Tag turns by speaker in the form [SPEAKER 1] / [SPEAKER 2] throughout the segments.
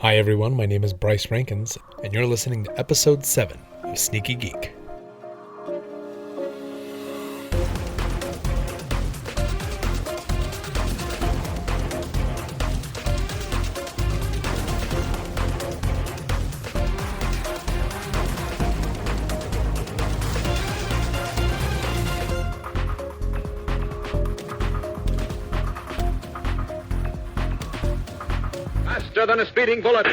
[SPEAKER 1] Hi everyone, my name is Bryce Rankins, and you're listening to episode 7 of Sneaky Geek.
[SPEAKER 2] Faster than a speeding bullet,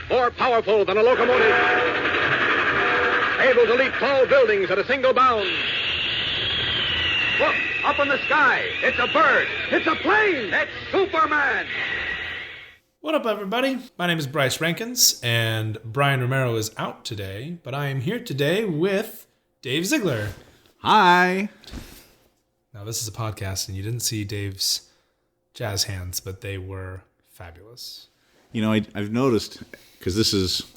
[SPEAKER 2] more powerful than a locomotive, able to leap tall buildings at a single bound. Look, up in the sky, it's a bird, it's a plane, it's Superman!
[SPEAKER 1] What up, everybody? My name is Bryce Rankins, and Brian Romero is out today, but I am here today with Dave Ziegler.
[SPEAKER 3] Hi.
[SPEAKER 1] Now, this is a podcast, and you didn't see Dave's jazz hands, but they were fabulous.
[SPEAKER 3] You know, I've noticed, because this is,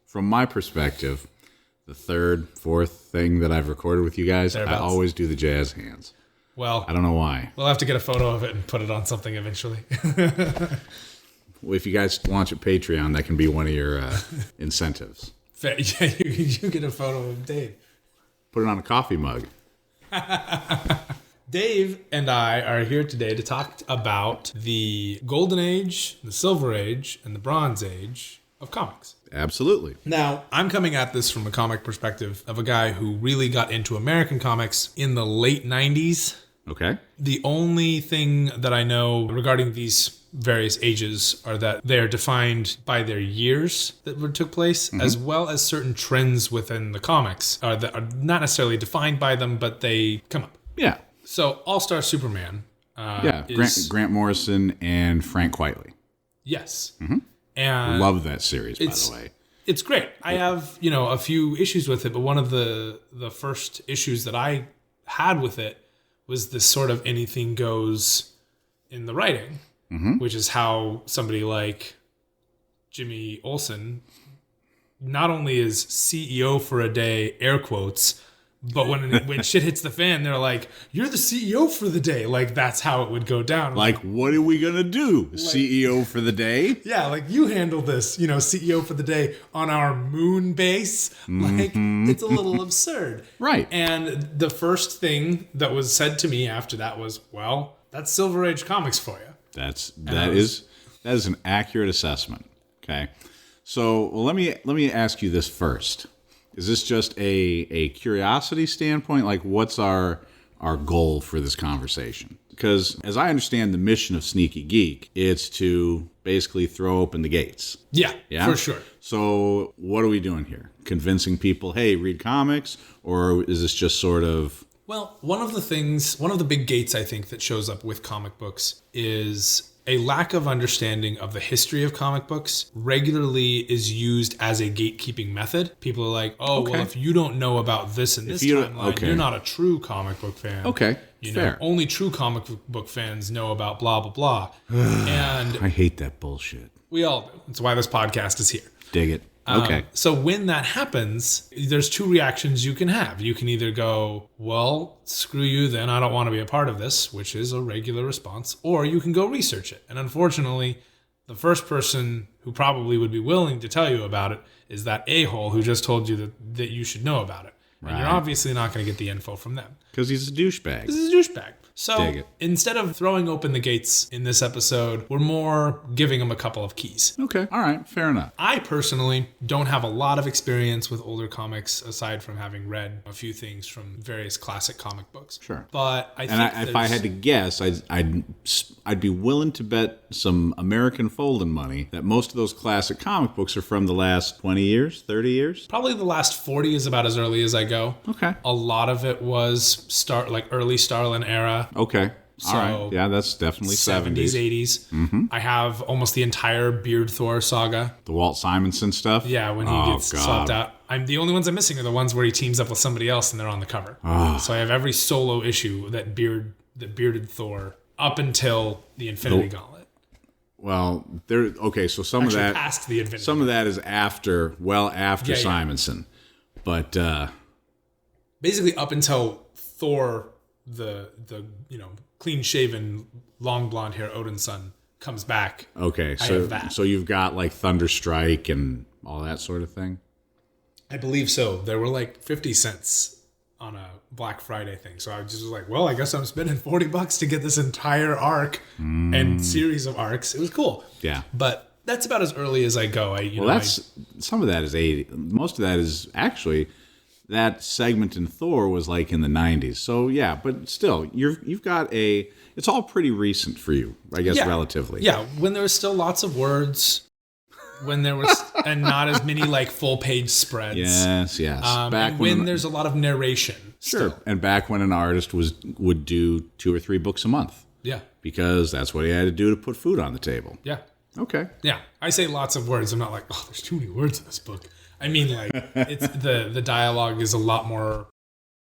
[SPEAKER 3] from my perspective, the third, fourth thing that I've recorded with you guys.
[SPEAKER 1] Thereabouts.
[SPEAKER 3] I always do the jazz hands.
[SPEAKER 1] Well,
[SPEAKER 3] I don't know why.
[SPEAKER 1] We'll have to get a photo of it and put it on something eventually.
[SPEAKER 3] Well, if you guys launch a Patreon, that can be one of your incentives.
[SPEAKER 1] Yeah, you get a photo of Dave.
[SPEAKER 3] Put it on a coffee mug.
[SPEAKER 1] Dave and I are here today to talk about the Golden Age, the Silver Age, and the Bronze Age of comics.
[SPEAKER 3] Absolutely.
[SPEAKER 1] Now, I'm coming at this from a comic perspective of a guy who really got into American comics in the late 90s.
[SPEAKER 3] Okay.
[SPEAKER 1] The only thing that I know regarding these various ages are that they are defined by their years that took place, as well as certain trends within the comics that are not necessarily defined by them, but they come up.
[SPEAKER 3] Yeah.
[SPEAKER 1] So, All-Star Superman.
[SPEAKER 3] Grant Morrison and Frank Quitely.
[SPEAKER 1] Yes.
[SPEAKER 3] Mm-hmm.
[SPEAKER 1] And
[SPEAKER 3] love that series, by the way.
[SPEAKER 1] It's great. I have, a few issues with it, but one of the first issues that I had with it was this sort of anything goes in the writing, which is how somebody like Jimmy Olsen not only is CEO for a day, air quotes, but when shit hits the fan, they're like, "You're the CEO for the day." Like, that's how it would go down.
[SPEAKER 3] Like, what are we gonna do? CEO for the day?
[SPEAKER 1] Yeah, like, you handle this, CEO for the day on our moon base. Like, it's a little absurd.
[SPEAKER 3] Right.
[SPEAKER 1] And the first thing that was said to me after that was, well, that's Silver Age comics for you.
[SPEAKER 3] That is an accurate assessment. Okay. So let me ask you this first. Is this just a curiosity standpoint? Like, what's our goal for this conversation? Because as I understand the mission of Sneaky Geek, it's to basically throw open the gates.
[SPEAKER 1] Yeah, for sure.
[SPEAKER 3] So what are we doing here? Convincing people, hey, read comics? Or is this just sort of...
[SPEAKER 1] Well, one of the big gates I think that shows up with comic books is a lack of understanding of the history of comic books regularly is used as a gatekeeping method. People are like, well, if you don't know about this and this timeline, you're not a true comic book fan.
[SPEAKER 3] Okay, fair.
[SPEAKER 1] Only true comic book fans know about blah, blah, blah. And
[SPEAKER 3] I hate that bullshit.
[SPEAKER 1] We all do. That's why this podcast is here.
[SPEAKER 3] Dig it. Okay.
[SPEAKER 1] So when that happens, there's two reactions you can have. You can either go, well, screw you, then I don't want to be a part of this, which is a regular response, or you can go research it. And unfortunately, the first person who probably would be willing to tell you about it is that a-hole who just told you that you should know about it. Right. And you're obviously not going to get the info from them.
[SPEAKER 3] Because he's a douchebag.
[SPEAKER 1] So instead of throwing open the gates in this episode, we're more giving them a couple of keys.
[SPEAKER 3] Okay. All right. Fair enough.
[SPEAKER 1] I personally don't have a lot of experience with older comics aside from having read a few things from various classic comic books.
[SPEAKER 3] Sure.
[SPEAKER 1] But I think
[SPEAKER 3] if I had to guess, I'd be willing to bet some American folding money that most of those classic comic books are from the last 20 years, 30 years?
[SPEAKER 1] Probably the last 40 is about as early as I go.
[SPEAKER 3] Okay.
[SPEAKER 1] A lot of it was early Starlin era.
[SPEAKER 3] Okay.
[SPEAKER 1] So,
[SPEAKER 3] all right. Yeah, that's definitely 70s.
[SPEAKER 1] 80s. I have almost the entire Beard Thor saga.
[SPEAKER 3] The Walt Simonson stuff?
[SPEAKER 1] Yeah, when he gets swapped out. The only ones I'm missing are the ones where he teams up with somebody else and they're on the cover. So I have every solo issue that bearded Thor up until the Infinity Gauntlet.
[SPEAKER 3] Well, so some of that
[SPEAKER 1] past the Infinity
[SPEAKER 3] some of that is after Simonson. But
[SPEAKER 1] basically up until Thor the clean shaven long blonde hair Odin's son comes back.
[SPEAKER 3] Okay,
[SPEAKER 1] I have that.
[SPEAKER 3] so you've got like Thunderstrike and all that sort of thing?
[SPEAKER 1] I believe so. There were like 50 cents on a Black Friday thing. So I just was like, well, I guess I'm spending $40 to get this entire arc and series of arcs. It was cool.
[SPEAKER 3] Yeah.
[SPEAKER 1] But that's about as early as I go.
[SPEAKER 3] Some of that is 80. Most of that is actually that segment in Thor was like in the 90s. So yeah, but still, you've got it's all pretty recent for you, I guess, relatively.
[SPEAKER 1] Yeah, when there was still lots of words, when there was and not as many like full page spreads.
[SPEAKER 3] Yes.
[SPEAKER 1] Back when there's a lot of narration.
[SPEAKER 3] Sure.
[SPEAKER 1] Still.
[SPEAKER 3] And back when an artist would do 2 or 3 books a month.
[SPEAKER 1] Yeah.
[SPEAKER 3] Because that's what he had to do to put food on the table.
[SPEAKER 1] Yeah.
[SPEAKER 3] Okay.
[SPEAKER 1] Yeah. I say lots of words. I'm not like, oh, there's too many words in this book. I mean, like, it's the dialogue is a lot more.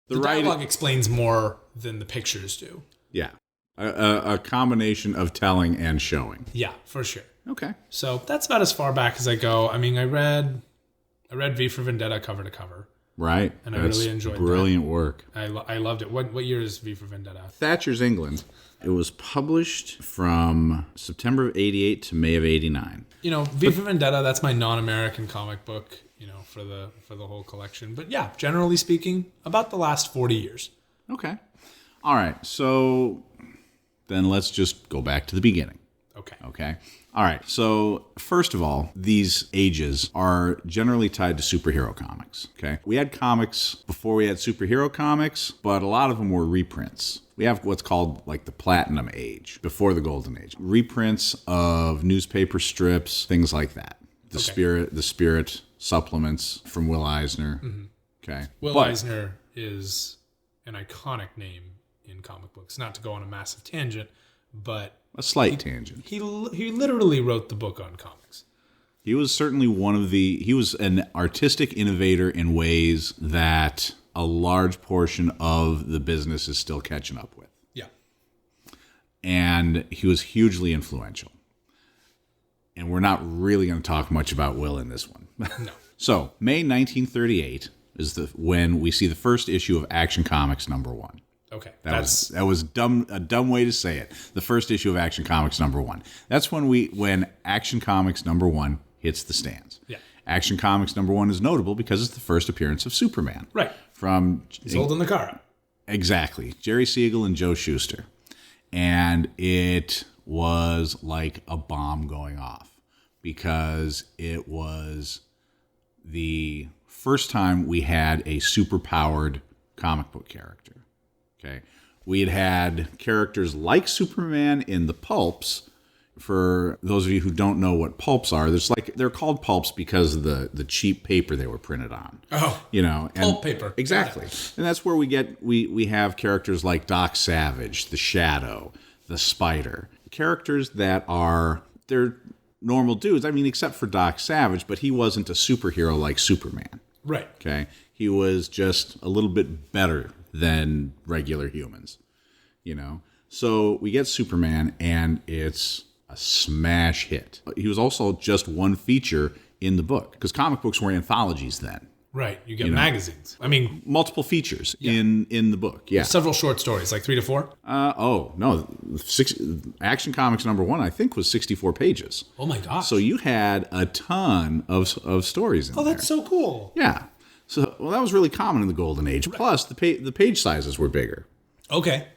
[SPEAKER 1] The dialogue explains more than the pictures do.
[SPEAKER 3] Yeah. A combination of telling and showing.
[SPEAKER 1] Yeah, for sure.
[SPEAKER 3] Okay.
[SPEAKER 1] So that's about as far back as I go. I mean, I read V for Vendetta cover to cover.
[SPEAKER 3] Right.
[SPEAKER 1] And I really enjoyed that.
[SPEAKER 3] Brilliant work.
[SPEAKER 1] I loved it. What year is V for Vendetta?
[SPEAKER 3] Thatcher's England. It was published from September of 88 to May of 89.
[SPEAKER 1] V for Vendetta, that's my non-American comic book, for the whole collection. But yeah, generally speaking, about the last 40 years.
[SPEAKER 3] Okay. All right. So then let's just go back to the beginning. Okay. All right. So first of all, these ages are generally tied to superhero comics. Okay. We had comics before we had superhero comics, but a lot of them were reprints. We have what's called like the Platinum Age, before the Golden Age. Reprints of newspaper strips, things like that. The Spirit supplements from Will Eisner. Mm-hmm. Okay.
[SPEAKER 1] Will Eisner is an iconic name in comic books. Not to go on a massive tangent, but
[SPEAKER 3] a slight tangent.
[SPEAKER 1] He literally wrote the book on comics.
[SPEAKER 3] He was certainly he was an artistic innovator in ways that a large portion of the business is still catching up with.
[SPEAKER 1] Yeah.
[SPEAKER 3] And he was hugely influential. And we're not really going to talk much about Will in this one.
[SPEAKER 1] No.
[SPEAKER 3] So, May 1938 is when we see the first issue of Action Comics #1.
[SPEAKER 1] Okay.
[SPEAKER 3] That was a dumb way to say it. The first issue of Action Comics #1. That's when Action Comics #1 hits the stands.
[SPEAKER 1] Yeah.
[SPEAKER 3] Action Comics #1 is notable because it's the first appearance of Superman.
[SPEAKER 1] Right. He's holding the car.
[SPEAKER 3] Exactly. Jerry Siegel and Joe Shuster. And it was like a bomb going off because it was the first time we had a superpowered comic book character. Okay. We had characters like Superman in the pulps. For those of you who don't know what pulps are, they're called pulps because of the cheap paper they were printed on.
[SPEAKER 1] Oh, pulp paper.
[SPEAKER 3] Exactly. And that's where we have characters like Doc Savage, the Shadow, the Spider. Characters that they're normal dudes. I mean, except for Doc Savage, but he wasn't a superhero like Superman.
[SPEAKER 1] Right.
[SPEAKER 3] Okay. He was just a little bit better than regular humans, So we get Superman, and it's a smash hit. He was also just one feature in the book, because comic books were anthologies then.
[SPEAKER 1] Right. You get magazines. I mean,
[SPEAKER 3] multiple features in the book. Yeah.
[SPEAKER 1] Several short stories, like 3 to 4.
[SPEAKER 3] No, Action Comics #1 I think was 64 pages.
[SPEAKER 1] Oh my gosh.
[SPEAKER 3] So you had a ton of stories in there.
[SPEAKER 1] Oh, that's so cool.
[SPEAKER 3] Yeah. So, that was really common in the Golden Age. Right. Plus, the page sizes were bigger.
[SPEAKER 1] Okay.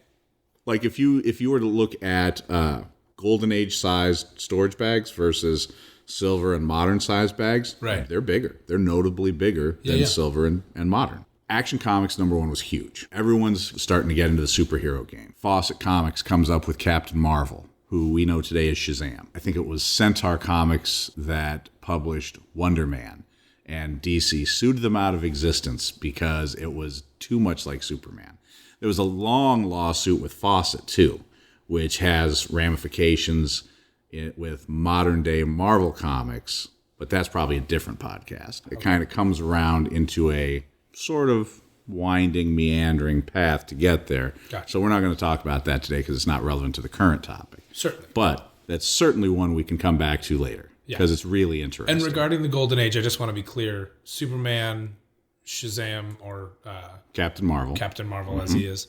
[SPEAKER 3] Like if you were to look at Golden Age sized storage bags versus silver and modern sized bags,
[SPEAKER 1] right?
[SPEAKER 3] They're bigger. They're notably bigger than silver and modern. Action Comics #1 was huge. Everyone's starting to get into the superhero game. Fawcett Comics comes up with Captain Marvel, who we know today as Shazam. I think it was Centaur Comics that published Wonder Man. And DC sued them out of existence because it was too much like Superman. There was a long lawsuit with Fawcett, too, which has ramifications with modern-day Marvel Comics, but that's probably a different podcast. It kind of comes around into a sort of winding, meandering path to get there.
[SPEAKER 1] Gotcha.
[SPEAKER 3] So we're not going to talk about that today because it's not relevant to the current topic.
[SPEAKER 1] Certainly.
[SPEAKER 3] But that's certainly one we can come back to later. Because it's really interesting.
[SPEAKER 1] And regarding the Golden Age, I just want to be clear. Superman, Shazam, or
[SPEAKER 3] Captain Marvel,
[SPEAKER 1] as he is,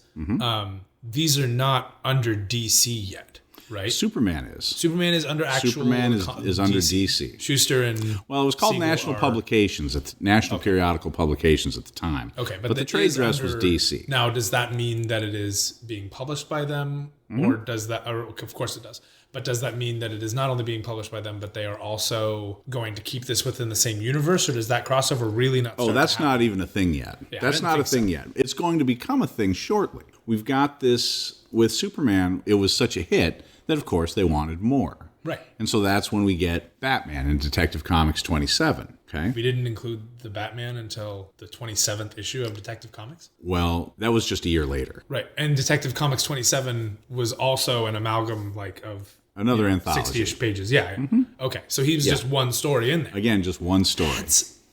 [SPEAKER 1] these are not under DC yet. Right.
[SPEAKER 3] Superman is.
[SPEAKER 1] Superman is under actual.
[SPEAKER 3] Superman is under DC.
[SPEAKER 1] Schuster and
[SPEAKER 3] Well, it was called
[SPEAKER 1] Siegel
[SPEAKER 3] National Publications, National Periodical Publications at the time.
[SPEAKER 1] Okay,
[SPEAKER 3] but the trade dress was DC.
[SPEAKER 1] Now, does that mean that it is being published by them, or does that? Or, of course, it does. But does that mean that it is not only being published by them, but they are also going to keep this within the same universe, or does that crossover really not?
[SPEAKER 3] Oh, that's not even a thing yet.
[SPEAKER 1] Yeah,
[SPEAKER 3] that's not a thing yet. It's going to become a thing shortly. We've got this with Superman. It was such a hit that, of course, they wanted more.
[SPEAKER 1] Right.
[SPEAKER 3] And so that's when we get Batman in Detective Comics 27. Okay.
[SPEAKER 1] We didn't include the Batman until the 27th issue of Detective Comics.
[SPEAKER 3] Well, that was just a year later.
[SPEAKER 1] Right. And Detective Comics 27 was also an amalgam of
[SPEAKER 3] another anthology.
[SPEAKER 1] 60-ish pages. Yeah. Okay. So he was just one story in there.
[SPEAKER 3] Again, just one story.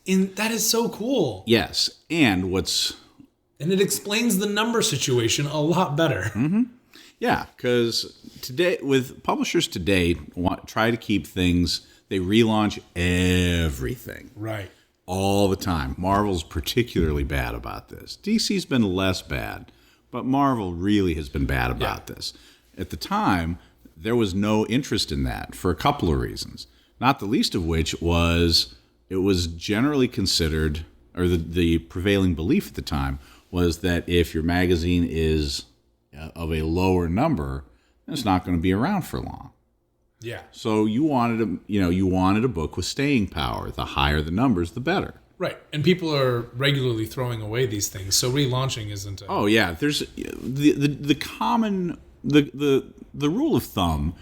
[SPEAKER 1] That is so cool.
[SPEAKER 3] Yes. And
[SPEAKER 1] it explains the number situation a lot better.
[SPEAKER 3] Yeah, because today, with publishers today, try to keep things, they relaunch everything.
[SPEAKER 1] Right.
[SPEAKER 3] All the time. Marvel's particularly bad about this. DC's been less bad, but Marvel really has been bad about this. At the time, there was no interest in that for a couple of reasons. Not the least of which was it was generally considered, or the prevailing belief at the time, was that if your magazine is of a lower number, then it's not going to be around for long.
[SPEAKER 1] Yeah.
[SPEAKER 3] So you wanted a book with staying power. The higher the numbers, the better.
[SPEAKER 1] Right. And people are regularly throwing away these things, so relaunching isn't
[SPEAKER 3] Oh yeah, there's the common the rule of thumb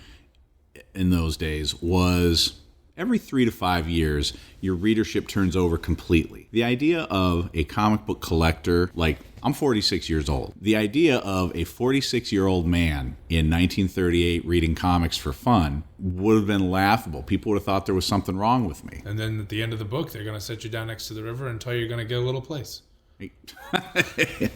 [SPEAKER 3] in those days was every 3 to 5 years, your readership turns over completely. The idea of a comic book collector, like I'm 46 years old. The idea of a 46-year-old man in 1938 reading comics for fun would have been laughable. People would have thought there was something wrong with me.
[SPEAKER 1] And then at the end of the book, they're going to set you down next to the river and tell you you're going to get a little place.
[SPEAKER 3] I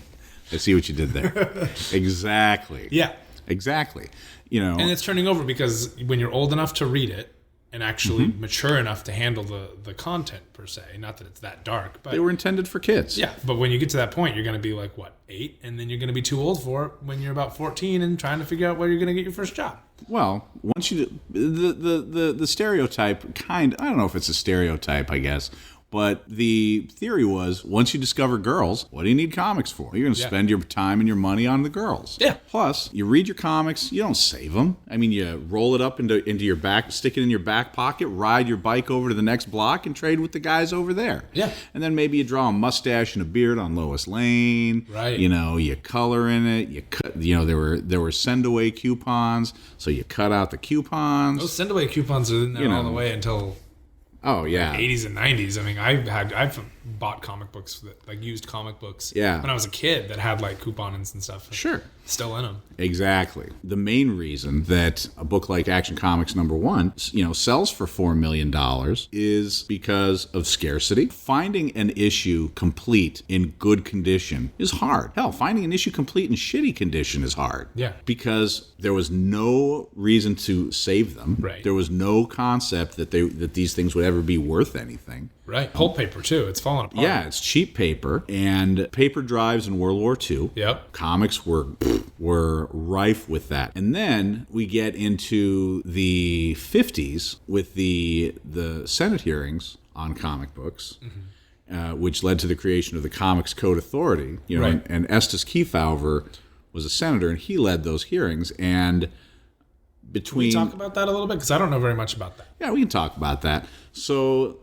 [SPEAKER 3] see what you did there. Exactly.
[SPEAKER 1] Yeah.
[SPEAKER 3] Exactly.
[SPEAKER 1] And it's turning over because when you're old enough to read it, and actually mature enough to handle the content, per se. Not that it's that dark. But
[SPEAKER 3] they were intended for kids.
[SPEAKER 1] Yeah, but when you get to that point, you're going to be like, 8? And then you're going to be too old for it when you're about 14 and trying to figure out where you're going to get your first job.
[SPEAKER 3] Well, once you... The stereotype I don't know if it's a stereotype, I guess, but the theory was, once you discover girls, what do you need comics for? You're going to spend your time and your money on the girls.
[SPEAKER 1] Yeah.
[SPEAKER 3] Plus, you read your comics, you don't save them. I mean, you roll it up into your back, stick it in your back pocket, ride your bike over to the next block, and trade with the guys over there.
[SPEAKER 1] Yeah.
[SPEAKER 3] And then maybe you draw a mustache and a beard on Lois Lane.
[SPEAKER 1] Right.
[SPEAKER 3] You color in it. You cut. There were send away coupons, so you cut out the coupons.
[SPEAKER 1] Those send away coupons are in there all the way until...
[SPEAKER 3] Oh yeah,
[SPEAKER 1] 80s and 90s. I mean, I've bought comic books used comic books.
[SPEAKER 3] Yeah.
[SPEAKER 1] When I was a kid, that had coupons and stuff.
[SPEAKER 3] Sure.
[SPEAKER 1] Still in them.
[SPEAKER 3] Exactly. The main reason that a book like Action Comics #1, sells for $4 million is because of scarcity. Finding an issue complete in good condition is hard. Hell, finding an issue complete in shitty condition is hard.
[SPEAKER 1] Yeah.
[SPEAKER 3] Because there was no reason to save them.
[SPEAKER 1] Right.
[SPEAKER 3] There was no concept that these things would ever be worth anything.
[SPEAKER 1] Right. Pulp paper, too. It's falling apart.
[SPEAKER 3] Yeah, it's cheap paper. And paper drives in World War II.
[SPEAKER 1] Yep.
[SPEAKER 3] Comics were rife with that. And then we get into the 50s with the Senate hearings on comic books, which led to the creation of the Comics Code Authority.
[SPEAKER 1] Right.
[SPEAKER 3] And Estes Kefauver was a senator, and he led those hearings. And
[SPEAKER 1] Can we talk about that a little bit? Because I don't know very much about that.
[SPEAKER 3] Yeah, we can talk about that. So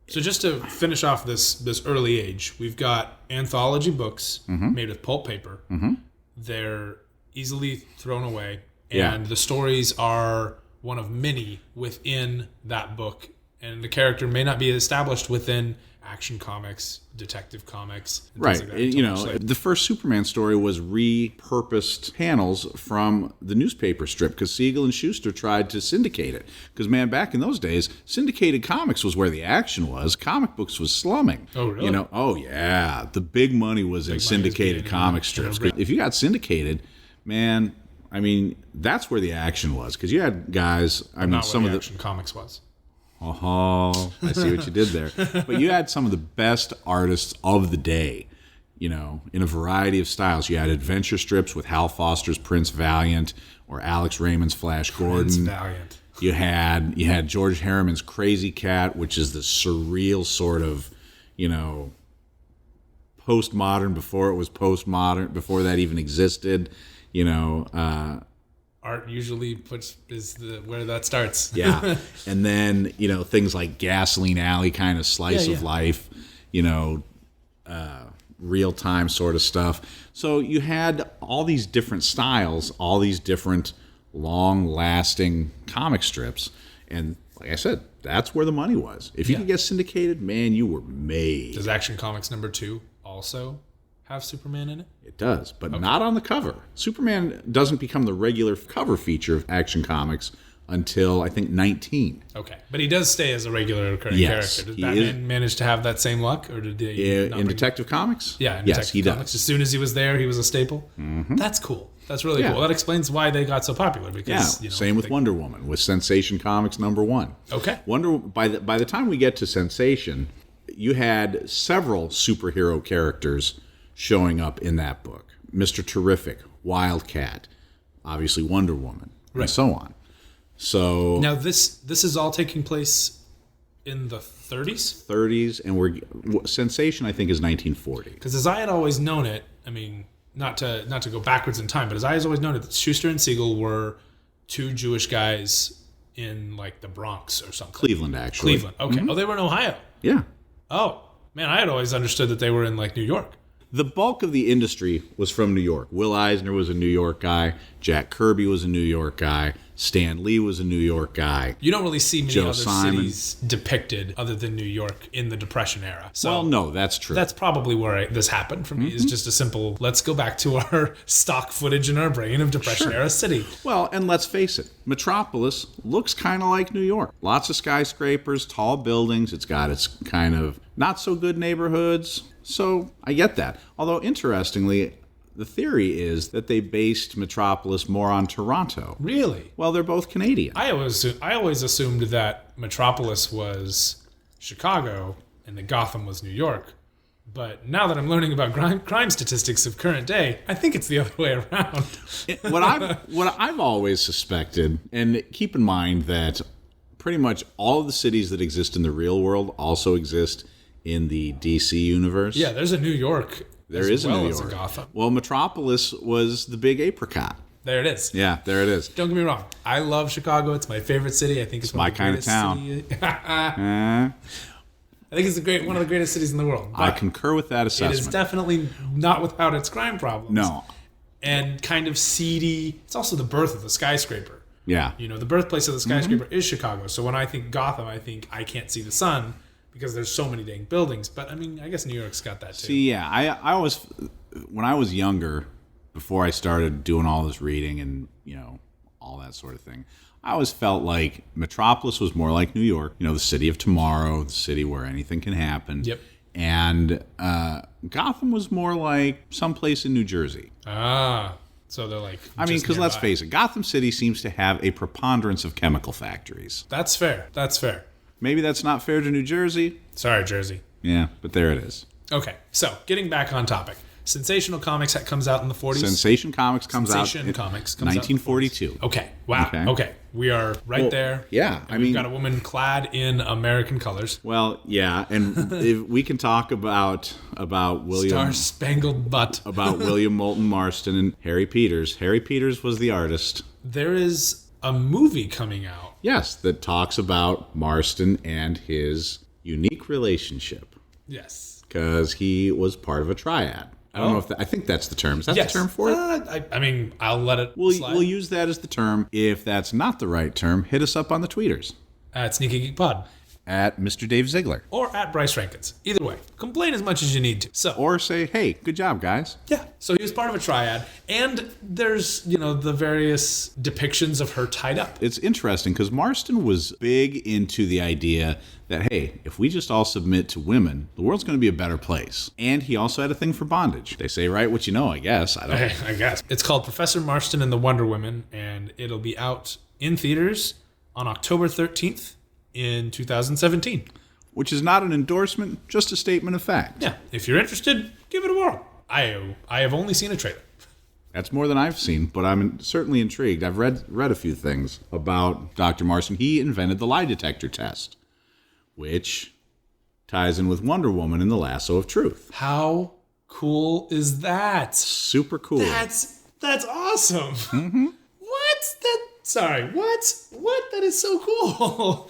[SPEAKER 1] just to finish off this early age, we've got anthology books made with pulp paper. They're easily thrown away, and the stories are one of many within that book, and the character may not be established within Action Comics, Detective Comics, and
[SPEAKER 3] right.
[SPEAKER 1] things like that.
[SPEAKER 3] The first Superman story was repurposed panels from the newspaper strip because Siegel and Schuster tried to syndicate it. Because, man, back in those days, syndicated comics was where the action was. Comic books was slumming.
[SPEAKER 1] Oh, really?
[SPEAKER 3] Oh, yeah. The big money was in syndicated comic strips. If you got syndicated, man, I mean, that's where the action was. Because you had guys,
[SPEAKER 1] some of the Action Comics was.
[SPEAKER 3] Oh, I see what you did there. But you had some of the best artists of the day, in a variety of styles. You had adventure strips with Hal Foster's Prince Valiant, or Alex Raymond's Flash Gordon.
[SPEAKER 1] Prince Valiant.
[SPEAKER 3] You had George Harriman's Crazy Cat, which is the surreal sort of, postmodern before it was postmodern, before that even existed.
[SPEAKER 1] Art usually where that starts.
[SPEAKER 3] Yeah. And then, things like Gasoline Alley kind of slice of life, real-time sort of stuff. So you had all these different styles, all these different long-lasting comic strips. And like I said, that's where the money was. If you could get syndicated, man, you were made.
[SPEAKER 1] Does Action Comics #2 also have Superman in it?
[SPEAKER 3] It does, but not on the cover. Superman doesn't become the regular cover feature of Action Comics until, I think, 19.
[SPEAKER 1] Okay. But he does stay as a regular recurring character. Did Batman manage to have that same luck? Or did he
[SPEAKER 3] in Detective Comics?
[SPEAKER 1] Yeah, in
[SPEAKER 3] yes,
[SPEAKER 1] Detective
[SPEAKER 3] he
[SPEAKER 1] Comics.
[SPEAKER 3] does.
[SPEAKER 1] As soon as he was there, he was a staple? Mm-hmm. That's cool. That's really cool. That explains why they got so popular. Because,
[SPEAKER 3] same with Wonder Woman, with Sensation Comics #1.
[SPEAKER 1] Okay.
[SPEAKER 3] By the time we get to Sensation, you had several superhero characters showing up in that book. Mr. Terrific, Wildcat, obviously Wonder Woman, and so on. So
[SPEAKER 1] now this is all taking place in the 30s?
[SPEAKER 3] 30s, and Sensation, I think, is 1940.
[SPEAKER 1] Because as I had always known it, I mean, not to go backwards in time, but as I had always known it, Schuster and Siegel were two Jewish guys in like the Bronx or something.
[SPEAKER 3] Cleveland, actually.
[SPEAKER 1] Cleveland. Okay. Mm-hmm. Oh, they were in Ohio.
[SPEAKER 3] Yeah.
[SPEAKER 1] Oh man, I had always understood that they were in like New York.
[SPEAKER 3] The bulk of the industry was from New York. Will Eisner was a New York guy. Jack Kirby was a New York guy. Stan Lee was a New York guy.
[SPEAKER 1] You don't really see many
[SPEAKER 3] Joe
[SPEAKER 1] other
[SPEAKER 3] Simon.
[SPEAKER 1] cities depicted other than New York in the Depression era. So
[SPEAKER 3] well, no, that's true.
[SPEAKER 1] That's probably where this happened for me. Is just a simple, let's go back to our stock footage in our brain of Depression era city.
[SPEAKER 3] Well, and let's face it, Metropolis looks kind of like New York. Lots of skyscrapers, tall buildings. It's got its kind of not so good neighborhoods. So I get that. Although, interestingly, the theory is that they based Metropolis more on Toronto.
[SPEAKER 1] Really?
[SPEAKER 3] Well, they're both Canadian.
[SPEAKER 1] I always assumed that Metropolis was Chicago and that Gotham was New York. But now that I'm learning about crime statistics of current day, I think it's the other way around.
[SPEAKER 3] What I've always suspected, and keep in mind that pretty much all of the cities that exist in the real world also exist in the DC universe.
[SPEAKER 1] Yeah, there's a New York.
[SPEAKER 3] There is a New York.
[SPEAKER 1] As a Gotham.
[SPEAKER 3] Well, Metropolis was the big apricot.
[SPEAKER 1] There it is.
[SPEAKER 3] Yeah, there it is.
[SPEAKER 1] Don't get me wrong. I love Chicago. It's my favorite city. I think it's
[SPEAKER 3] my kind of town.
[SPEAKER 1] I think it's one of the greatest cities in the world.
[SPEAKER 3] I concur with that assessment.
[SPEAKER 1] It is definitely not without its crime problems.
[SPEAKER 3] No.
[SPEAKER 1] And kind of seedy. It's also the birth of the skyscraper.
[SPEAKER 3] Yeah.
[SPEAKER 1] The birthplace of the skyscraper is Chicago. So when I think Gotham, I think I can't see the sun because there's so many dang buildings. But I mean, I guess New York's got that too.
[SPEAKER 3] See, yeah, I always, when I was younger, before I started doing all this reading and, all that sort of thing, I always felt like Metropolis was more like New York, the city of tomorrow, the city where anything can happen.
[SPEAKER 1] Yep.
[SPEAKER 3] And Gotham was more like someplace in New Jersey.
[SPEAKER 1] Ah, so they're like,
[SPEAKER 3] I mean, because let's face it, Gotham City seems to have a preponderance of chemical factories.
[SPEAKER 1] That's fair.
[SPEAKER 3] Maybe that's not fair to New Jersey.
[SPEAKER 1] Sorry, Jersey.
[SPEAKER 3] Yeah, but there it is.
[SPEAKER 1] Okay, so getting back on topic. Sensational Comics comes out in the 40s.
[SPEAKER 3] Sensation Comics comes out in
[SPEAKER 1] 1942. Okay, wow. Okay. We are there.
[SPEAKER 3] Yeah,
[SPEAKER 1] We've got a woman clad in American colors.
[SPEAKER 3] Well, yeah, and if we can talk about William
[SPEAKER 1] Star-Spangled Butt.
[SPEAKER 3] about William Moulton Marston and Harry Peters. Harry Peters was the artist.
[SPEAKER 1] There is a movie coming out.
[SPEAKER 3] Yes, that talks about Marston and his unique relationship.
[SPEAKER 1] Yes.
[SPEAKER 3] Because he was part of a triad. I don't know if I think that's the term. Is that the term for it?
[SPEAKER 1] I mean, I'll let it slide.
[SPEAKER 3] We'll use that as the term. If that's not the right term, hit us up on the tweeters.
[SPEAKER 1] At Sneaky Geek Pod.
[SPEAKER 3] At Mr. Dave Ziegler.
[SPEAKER 1] Or at Bryce Rankins. Either way. Complain as much as you need to.
[SPEAKER 3] Or say, hey, good job, guys.
[SPEAKER 1] Yeah. So he was part of a triad. And there's, the various depictions of her tied up.
[SPEAKER 3] It's interesting because Marston was big into the idea that, hey, if we just all submit to women, the world's going to be a better place. And he also had a thing for bondage. They say, write what you know, I guess.
[SPEAKER 1] I guess. It's called Professor Marston and the Wonder Women, and it'll be out in theaters on October 13th in 2017.
[SPEAKER 3] Which is not an endorsement, just a statement of fact.
[SPEAKER 1] Yeah. If you're interested, give it a whirl. I have only seen a trailer.
[SPEAKER 3] That's more than I've seen, but I'm certainly intrigued. I've read a few things about Dr. Marston. He invented the lie detector test, which ties in with Wonder Woman and the Lasso of Truth.
[SPEAKER 1] How cool is that?
[SPEAKER 3] Super cool.
[SPEAKER 1] That's awesome.
[SPEAKER 3] Mm-hmm.
[SPEAKER 1] What? That is so cool.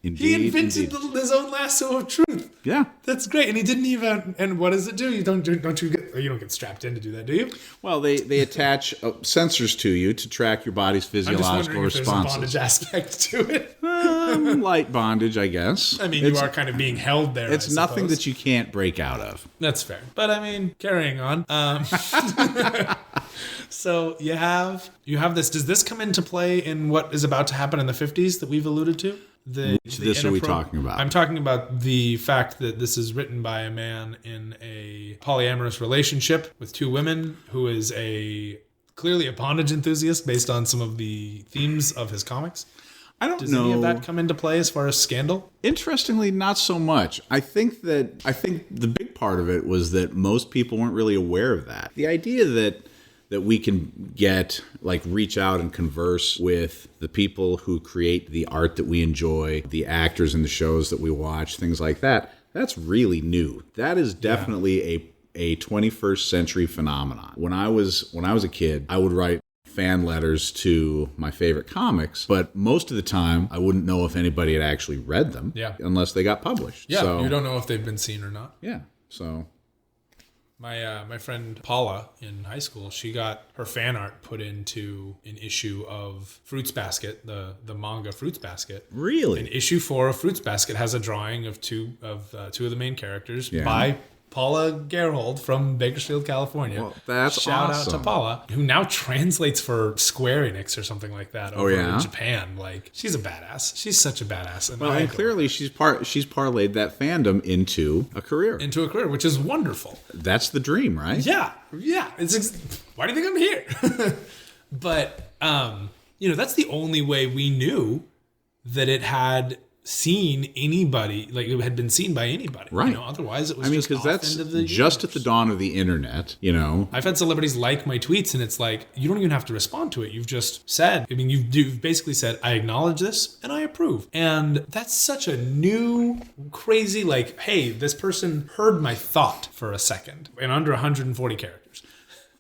[SPEAKER 3] Indeed,
[SPEAKER 1] he invented his own lasso of truth.
[SPEAKER 3] Yeah,
[SPEAKER 1] that's great. And he didn't even. And what does it do? You don't get strapped in to do that, do you?
[SPEAKER 3] Well, they attach sensors to you to track your body's physiological responses.
[SPEAKER 1] There's a bondage aspect to it.
[SPEAKER 3] Light bondage, I guess.
[SPEAKER 1] I mean, you are kind of being held there.
[SPEAKER 3] It's nothing that you can't break out of.
[SPEAKER 1] That's fair. But I mean, carrying on. So you have this. Does this come into play in what is about to happen in the 50s that we've alluded to?
[SPEAKER 3] This are we talking about?
[SPEAKER 1] I'm talking about the fact that this is written by a man in a polyamorous relationship with two women who is clearly a bondage enthusiast based on some of the themes of his comics.
[SPEAKER 3] I don't know.
[SPEAKER 1] Does any of that come into play as far as scandal?
[SPEAKER 3] Interestingly, not so much. I think the big part of it was that most people weren't really aware of that. The idea that we can reach out and converse with the people who create the art that we enjoy, the actors in the shows that we watch, things like that, that's really new. That is definitely a 21st century phenomenon. When I was a kid, I would write fan letters to my favorite comics, but most of the time I wouldn't know if anybody had actually read them unless they got published.
[SPEAKER 1] Yeah,
[SPEAKER 3] so,
[SPEAKER 1] you don't know if they've been seen or not.
[SPEAKER 3] Yeah, so...
[SPEAKER 1] My friend Paula in high school, she got her fan art put into an issue of Fruits Basket, the manga Fruits Basket.
[SPEAKER 3] Really?
[SPEAKER 1] And issue 4 of Fruits Basket has a drawing of two of the main characters by Paula Gerhold from Bakersfield, California.
[SPEAKER 3] Well, that's
[SPEAKER 1] Shout
[SPEAKER 3] awesome.
[SPEAKER 1] out to Paula, who now translates for Square Enix or something like that over in Japan. Like, she's a badass. She's such a badass.
[SPEAKER 3] And clearly she's parlayed that fandom into a career,
[SPEAKER 1] which is wonderful.
[SPEAKER 3] That's the dream, right?
[SPEAKER 1] Yeah. Why do you think I'm here? But that's the only way we knew that it had seen anybody, like it had been seen by anybody,
[SPEAKER 3] right?
[SPEAKER 1] Otherwise it was because
[SPEAKER 3] that's just at the dawn of the internet. I've
[SPEAKER 1] had celebrities like my tweets, and it's like you don't even have to respond to it. You've just said, you've basically said, I acknowledge this and I approve, and that's such a new, crazy, hey, this person heard my thought for a second in under 140 characters.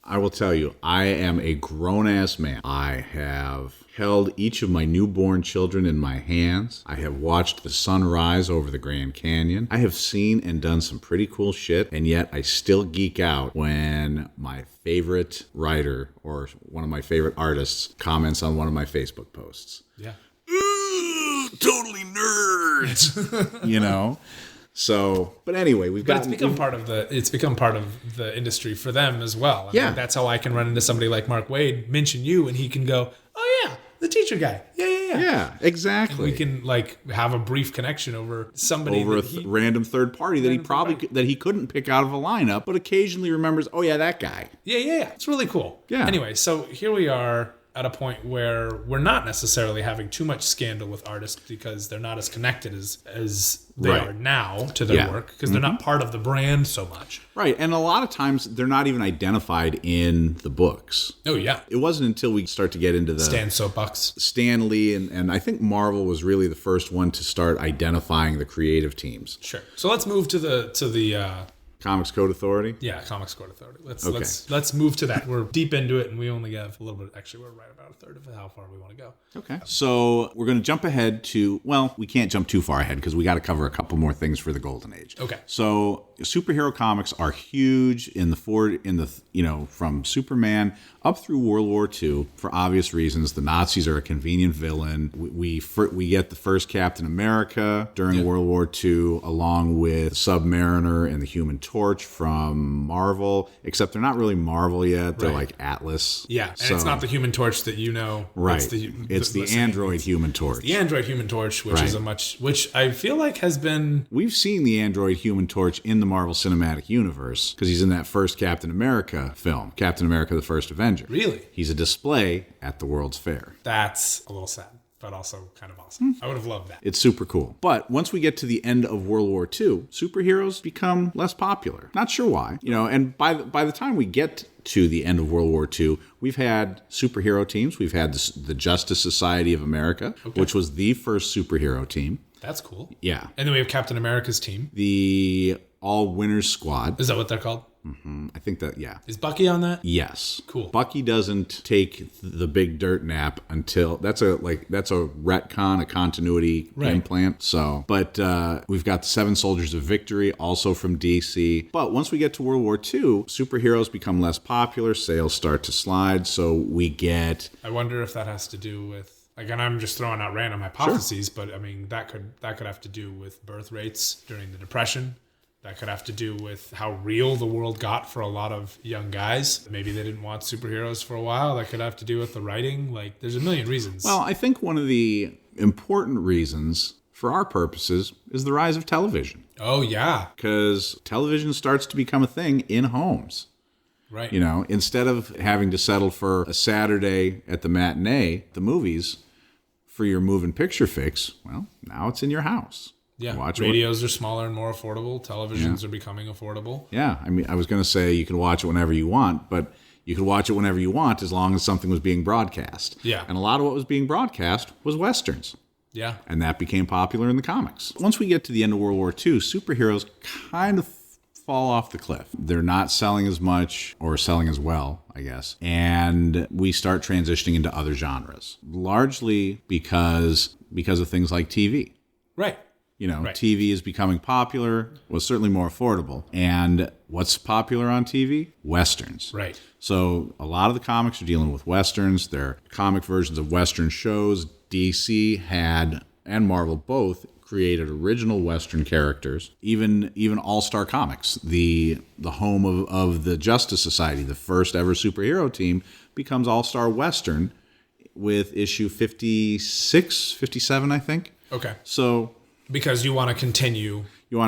[SPEAKER 3] I will tell you, I am a grown-ass man. I have held each of my newborn children in my hands. I have watched the sun rise over the Grand Canyon. I have seen and done some pretty cool shit, and yet I still geek out when my favorite writer or one of my favorite artists comments on one of my Facebook posts.
[SPEAKER 1] Yeah.
[SPEAKER 3] Totally nerds! So, but anyway, it's become part of
[SPEAKER 1] the industry for them as well.
[SPEAKER 3] I mean,
[SPEAKER 1] that's how I can run into somebody like Mark Waid, mention you, and he can go, "Oh yeah, the teacher guy, yeah."
[SPEAKER 3] Yeah, exactly.
[SPEAKER 1] And we can have a brief connection over somebody
[SPEAKER 3] random third party that he couldn't pick out of a lineup, but occasionally remembers. Oh yeah, that guy.
[SPEAKER 1] Yeah. It's really cool.
[SPEAKER 3] Yeah.
[SPEAKER 1] Anyway, so here we are at a point where we're not necessarily having too much scandal with artists because they're not as connected as they are now to their work, because they're not part of the brand so much.
[SPEAKER 3] Right, and a lot of times they're not even identified in the books.
[SPEAKER 1] Oh, yeah.
[SPEAKER 3] It wasn't until we start to get into the Stan Lee, and I think Marvel was really the first one to start identifying the creative teams.
[SPEAKER 1] Sure. So let's move to the
[SPEAKER 3] Comics Code Authority?
[SPEAKER 1] Yeah, Comics Code Authority. Let's move to that. We're deep into it, and we only have a little bit. Actually, we're right about a third of how far we want to go.
[SPEAKER 3] Okay. So we're going to jump ahead to, we can't jump too far ahead because we got to cover a couple more things for the Golden Age.
[SPEAKER 1] Okay.
[SPEAKER 3] So superhero comics are huge from Superman up through World War II for obvious reasons. The Nazis are a convenient villain. We get the first Captain America during World War II, along with Submariner and the Human Torch from Marvel, except they're not really Marvel yet. They're like Atlas.
[SPEAKER 1] Yeah, and it's not the Human Torch that you know.
[SPEAKER 3] Right. It's the Android Human Torch.
[SPEAKER 1] The Android Human Torch, which is which I feel like has been...
[SPEAKER 3] We've seen the Android Human Torch in the Marvel Cinematic Universe because he's in that first Captain America film, Captain America: The First Avenger.
[SPEAKER 1] Really?
[SPEAKER 3] He's a display at the World's Fair.
[SPEAKER 1] That's a little sad. but also kind of awesome. I would have loved that.
[SPEAKER 3] It's super cool. But once we get to the end of World War II, superheroes become less popular. Not sure why. And by the time we get to the end of World War II, we've had superhero teams. We've had the Justice Society of America, which was the first superhero team.
[SPEAKER 1] That's cool.
[SPEAKER 3] Yeah.
[SPEAKER 1] And then we have Captain America's team.
[SPEAKER 3] The All Winners Squad.
[SPEAKER 1] Is that what they're called?
[SPEAKER 3] Mm-hmm. I think that, yeah.
[SPEAKER 1] Is Bucky on that?
[SPEAKER 3] Yes.
[SPEAKER 1] Cool.
[SPEAKER 3] Bucky doesn't take the big dirt nap until that's a retcon, a continuity implant. So, but we've got the Seven Soldiers of Victory, also from DC. But once we get to World War II, superheroes become less popular. Sales start to slide. So we get.
[SPEAKER 1] I wonder if that has to do with. Again, I'm just throwing out random hypotheses, but I mean that could have to do with birth rates during the Depression. That could have to do with how real the world got for a lot of young guys. Maybe they didn't want superheroes for a while. That could have to do with the writing. Like, there's a million reasons.
[SPEAKER 3] Well, I think one of the important reasons for our purposes is the rise of television.
[SPEAKER 1] Oh, yeah.
[SPEAKER 3] Because television starts to become a thing in homes.
[SPEAKER 1] Right.
[SPEAKER 3] Instead of having to settle for a Saturday at the matinee, the movies, for your moving picture fix, well, now it's in your house.
[SPEAKER 1] Yeah, radios are smaller and more affordable. Televisions are becoming affordable.
[SPEAKER 3] Yeah, I mean, I was going to say you can watch it whenever you want, but you could watch it whenever you want as long as something was being broadcast.
[SPEAKER 1] Yeah.
[SPEAKER 3] And a lot of what was being broadcast was Westerns.
[SPEAKER 1] Yeah.
[SPEAKER 3] And that became popular in the comics. Once we get to the end of World War II, superheroes kind of fall off the cliff. They're not selling as much or selling as well, I guess. And we start transitioning into other genres, largely because of things like TV.
[SPEAKER 1] Right. Right.
[SPEAKER 3] TV is becoming popular, was certainly more affordable. And what's popular on TV? Westerns.
[SPEAKER 1] Right.
[SPEAKER 3] So a lot of the comics are dealing with Westerns. They're comic versions of Western shows. DC had, and Marvel both, created original Western characters. Even All-Star Comics, the home of the Justice Society, the first ever superhero team, becomes All-Star Western with issue 56, 57, I think.
[SPEAKER 1] Okay.
[SPEAKER 3] So...
[SPEAKER 1] Because you want to continue. Your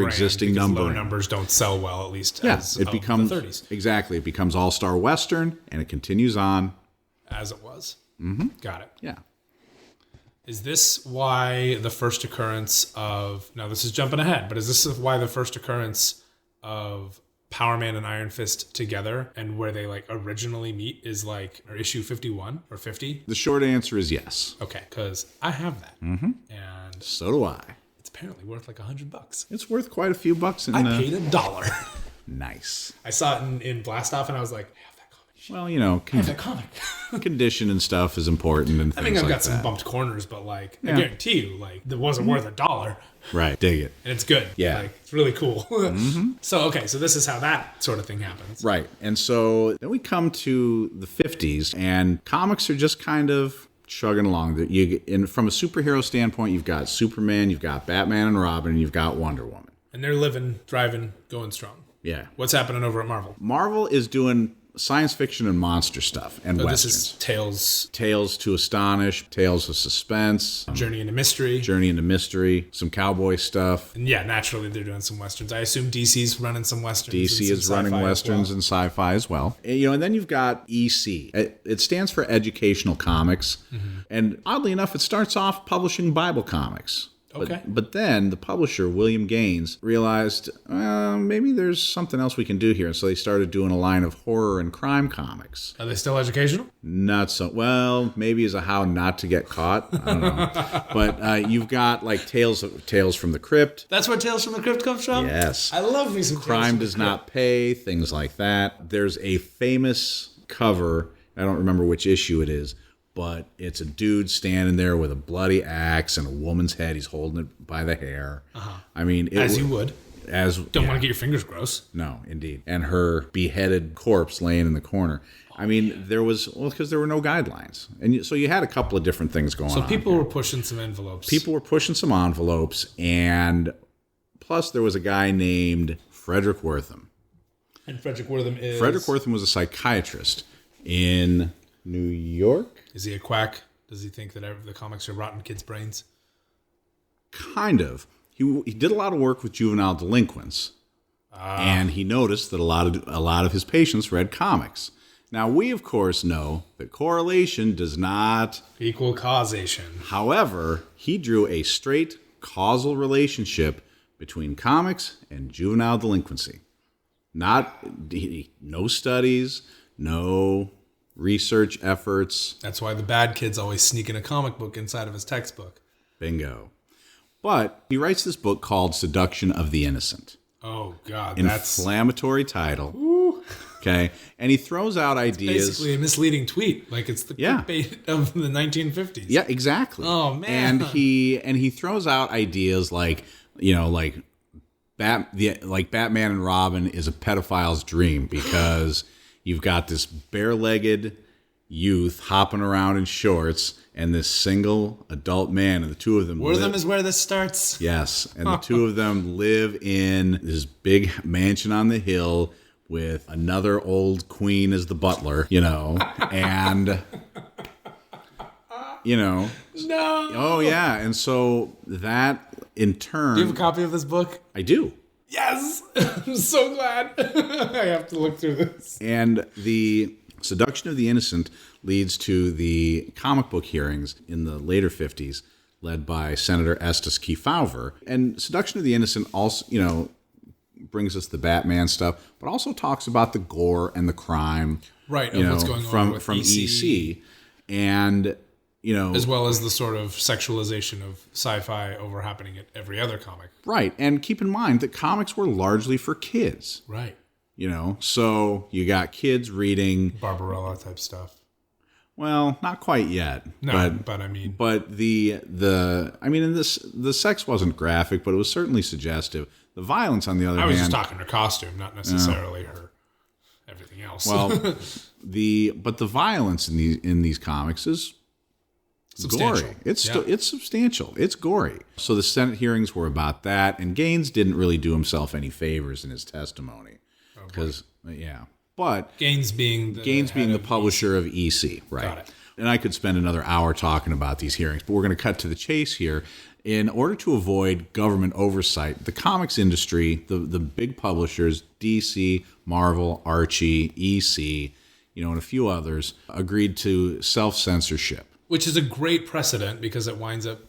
[SPEAKER 3] existing number.
[SPEAKER 1] Low numbers don't sell well, at least. As
[SPEAKER 3] it becomes
[SPEAKER 1] the 30s.
[SPEAKER 3] Exactly. It becomes All-Star Western, and it continues on
[SPEAKER 1] as it was.
[SPEAKER 3] Mm-hmm.
[SPEAKER 1] Got it.
[SPEAKER 3] Yeah.
[SPEAKER 1] Is this why the first occurrence of? Now this is jumping ahead, but is this why the first occurrence of Power Man and Iron Fist together and where they originally meet is or issue 51 or 50?
[SPEAKER 3] The short answer is yes.
[SPEAKER 1] Okay, because I have that.
[SPEAKER 3] Mm-hmm.
[SPEAKER 1] And
[SPEAKER 3] so do I.
[SPEAKER 1] It's apparently worth $100.
[SPEAKER 3] It's worth quite a few bucks.
[SPEAKER 1] I paid $1.
[SPEAKER 3] Nice.
[SPEAKER 1] I saw it in Blastoff and I was like, I have that comic.
[SPEAKER 3] Well,
[SPEAKER 1] I have that comic.
[SPEAKER 3] Condition and stuff is important. And things
[SPEAKER 1] I've got some bumped corners, but I guarantee you, it wasn't worth $1.
[SPEAKER 3] Right, dig it.
[SPEAKER 1] And it's good.
[SPEAKER 3] Yeah.
[SPEAKER 1] It's really cool.
[SPEAKER 3] Mm-hmm.
[SPEAKER 1] So this is how that sort of thing happens.
[SPEAKER 3] Right. And so then we come to the 50s, and comics are just kind of chugging along. From a superhero standpoint, you've got Superman, you've got Batman and Robin, and you've got Wonder Woman.
[SPEAKER 1] And they're living, thriving, going strong.
[SPEAKER 3] Yeah.
[SPEAKER 1] What's happening over at Marvel?
[SPEAKER 3] Marvel is doing science fiction and monster stuff and westerns.
[SPEAKER 1] This is
[SPEAKER 3] Tales to Astonish, Tales of Suspense,
[SPEAKER 1] Journey into Mystery,
[SPEAKER 3] some cowboy stuff.
[SPEAKER 1] And yeah, naturally they're doing some westerns. I assume DC's running some westerns.
[SPEAKER 3] DC is running westerns and sci-fi as well. And then you've got EC. It stands for Educational Comics. Mm-hmm. And oddly enough, it starts off publishing Bible comics.
[SPEAKER 1] Okay.
[SPEAKER 3] But then the publisher, William Gaines, realized, maybe there's something else we can do here. And so they started doing a line of horror and crime comics.
[SPEAKER 1] Are they still educational?
[SPEAKER 3] Not so. Well, maybe as a how not to get caught. I don't know. But you've got Tales from the Crypt.
[SPEAKER 1] That's where Tales from the Crypt comes from?
[SPEAKER 3] Yes.
[SPEAKER 1] I love me some
[SPEAKER 3] Crime Does Not Pay, things like that. There's a famous cover. I don't remember which issue it is. But it's a dude standing there with a bloody axe and a woman's head. He's holding it by the hair. Uh-huh. I mean,
[SPEAKER 1] you would.
[SPEAKER 3] Don't
[SPEAKER 1] want to get your fingers gross.
[SPEAKER 3] No, indeed. And her beheaded corpse laying in the corner. I mean, because there were no guidelines, and so you had a couple of different things going on.
[SPEAKER 1] So people were pushing some envelopes.
[SPEAKER 3] And plus there was a guy named Frederick Wortham.
[SPEAKER 1] And Frederick Wortham
[SPEAKER 3] was a psychiatrist in New York.
[SPEAKER 1] Is he a quack? Does he think that the comics are rotting kids' brains?
[SPEAKER 3] Kind of. He did a lot of work with juvenile delinquents, and he noticed that a lot of his patients read comics, Now, we, of course, know that correlation does not
[SPEAKER 1] equal causation.
[SPEAKER 3] However, he drew a straight causal relationship between comics and juvenile delinquency. No studies, no research efforts.
[SPEAKER 1] That's why the bad kid's always sneaking a comic book inside of his textbook.
[SPEAKER 3] Bingo. But he writes this book called Seduction of the Innocent.
[SPEAKER 1] Oh, God.
[SPEAKER 3] Inflammatory title. Ooh. Okay. And he throws out ideas.
[SPEAKER 1] Basically a misleading tweet. Like it's the clickbait of the 1950s.
[SPEAKER 3] Yeah, exactly.
[SPEAKER 1] Oh, man.
[SPEAKER 3] And he throws out ideas like, Batman and Robin is a pedophile's dream because you've got this bare-legged youth hopping around in shorts and this single adult man, and the two of them
[SPEAKER 1] One of them is where this starts.
[SPEAKER 3] Yes, and the two of them live in this big mansion on the hill with another old queen as the butler, and
[SPEAKER 1] No.
[SPEAKER 3] Oh yeah, and so that in turn.
[SPEAKER 1] Do you have a copy of this book?
[SPEAKER 3] I do.
[SPEAKER 1] Yes, I'm so glad. I have to look through this.
[SPEAKER 3] And the Seduction of the Innocent leads to the comic book hearings in the later 50s, led by Senator Estes Kefauver. And Seduction of the Innocent also, brings us the Batman stuff, but also talks about the gore and the crime,
[SPEAKER 1] right? Of what's going on with
[SPEAKER 3] from EC, and
[SPEAKER 1] as well as the sort of sexualization of sci-fi over happening at every other comic,
[SPEAKER 3] right? And keep in mind that comics were largely for kids,
[SPEAKER 1] right?
[SPEAKER 3] So you got kids reading
[SPEAKER 1] Barbarella type stuff.
[SPEAKER 3] Well, not quite yet.
[SPEAKER 1] No,
[SPEAKER 3] but the sex wasn't graphic, but it was certainly suggestive. The violence, on the other hand,
[SPEAKER 1] I was just talking her costume, not necessarily her everything else.
[SPEAKER 3] Well, the violence in these comics is
[SPEAKER 1] substantial.
[SPEAKER 3] Gory. It's substantial. It's gory. So the Senate hearings were about that, and Gaines didn't really do himself any favors in his testimony because But
[SPEAKER 1] Gaines being
[SPEAKER 3] the publisher of EC, right?
[SPEAKER 1] Got it.
[SPEAKER 3] And I could spend another hour talking about these hearings, but we're going to cut to the chase here. In order to avoid government oversight, the comics industry, the big publishers, DC, Marvel, Archie, EC, and a few others, agreed to self-censorship.
[SPEAKER 1] Which is a great precedent because it winds up,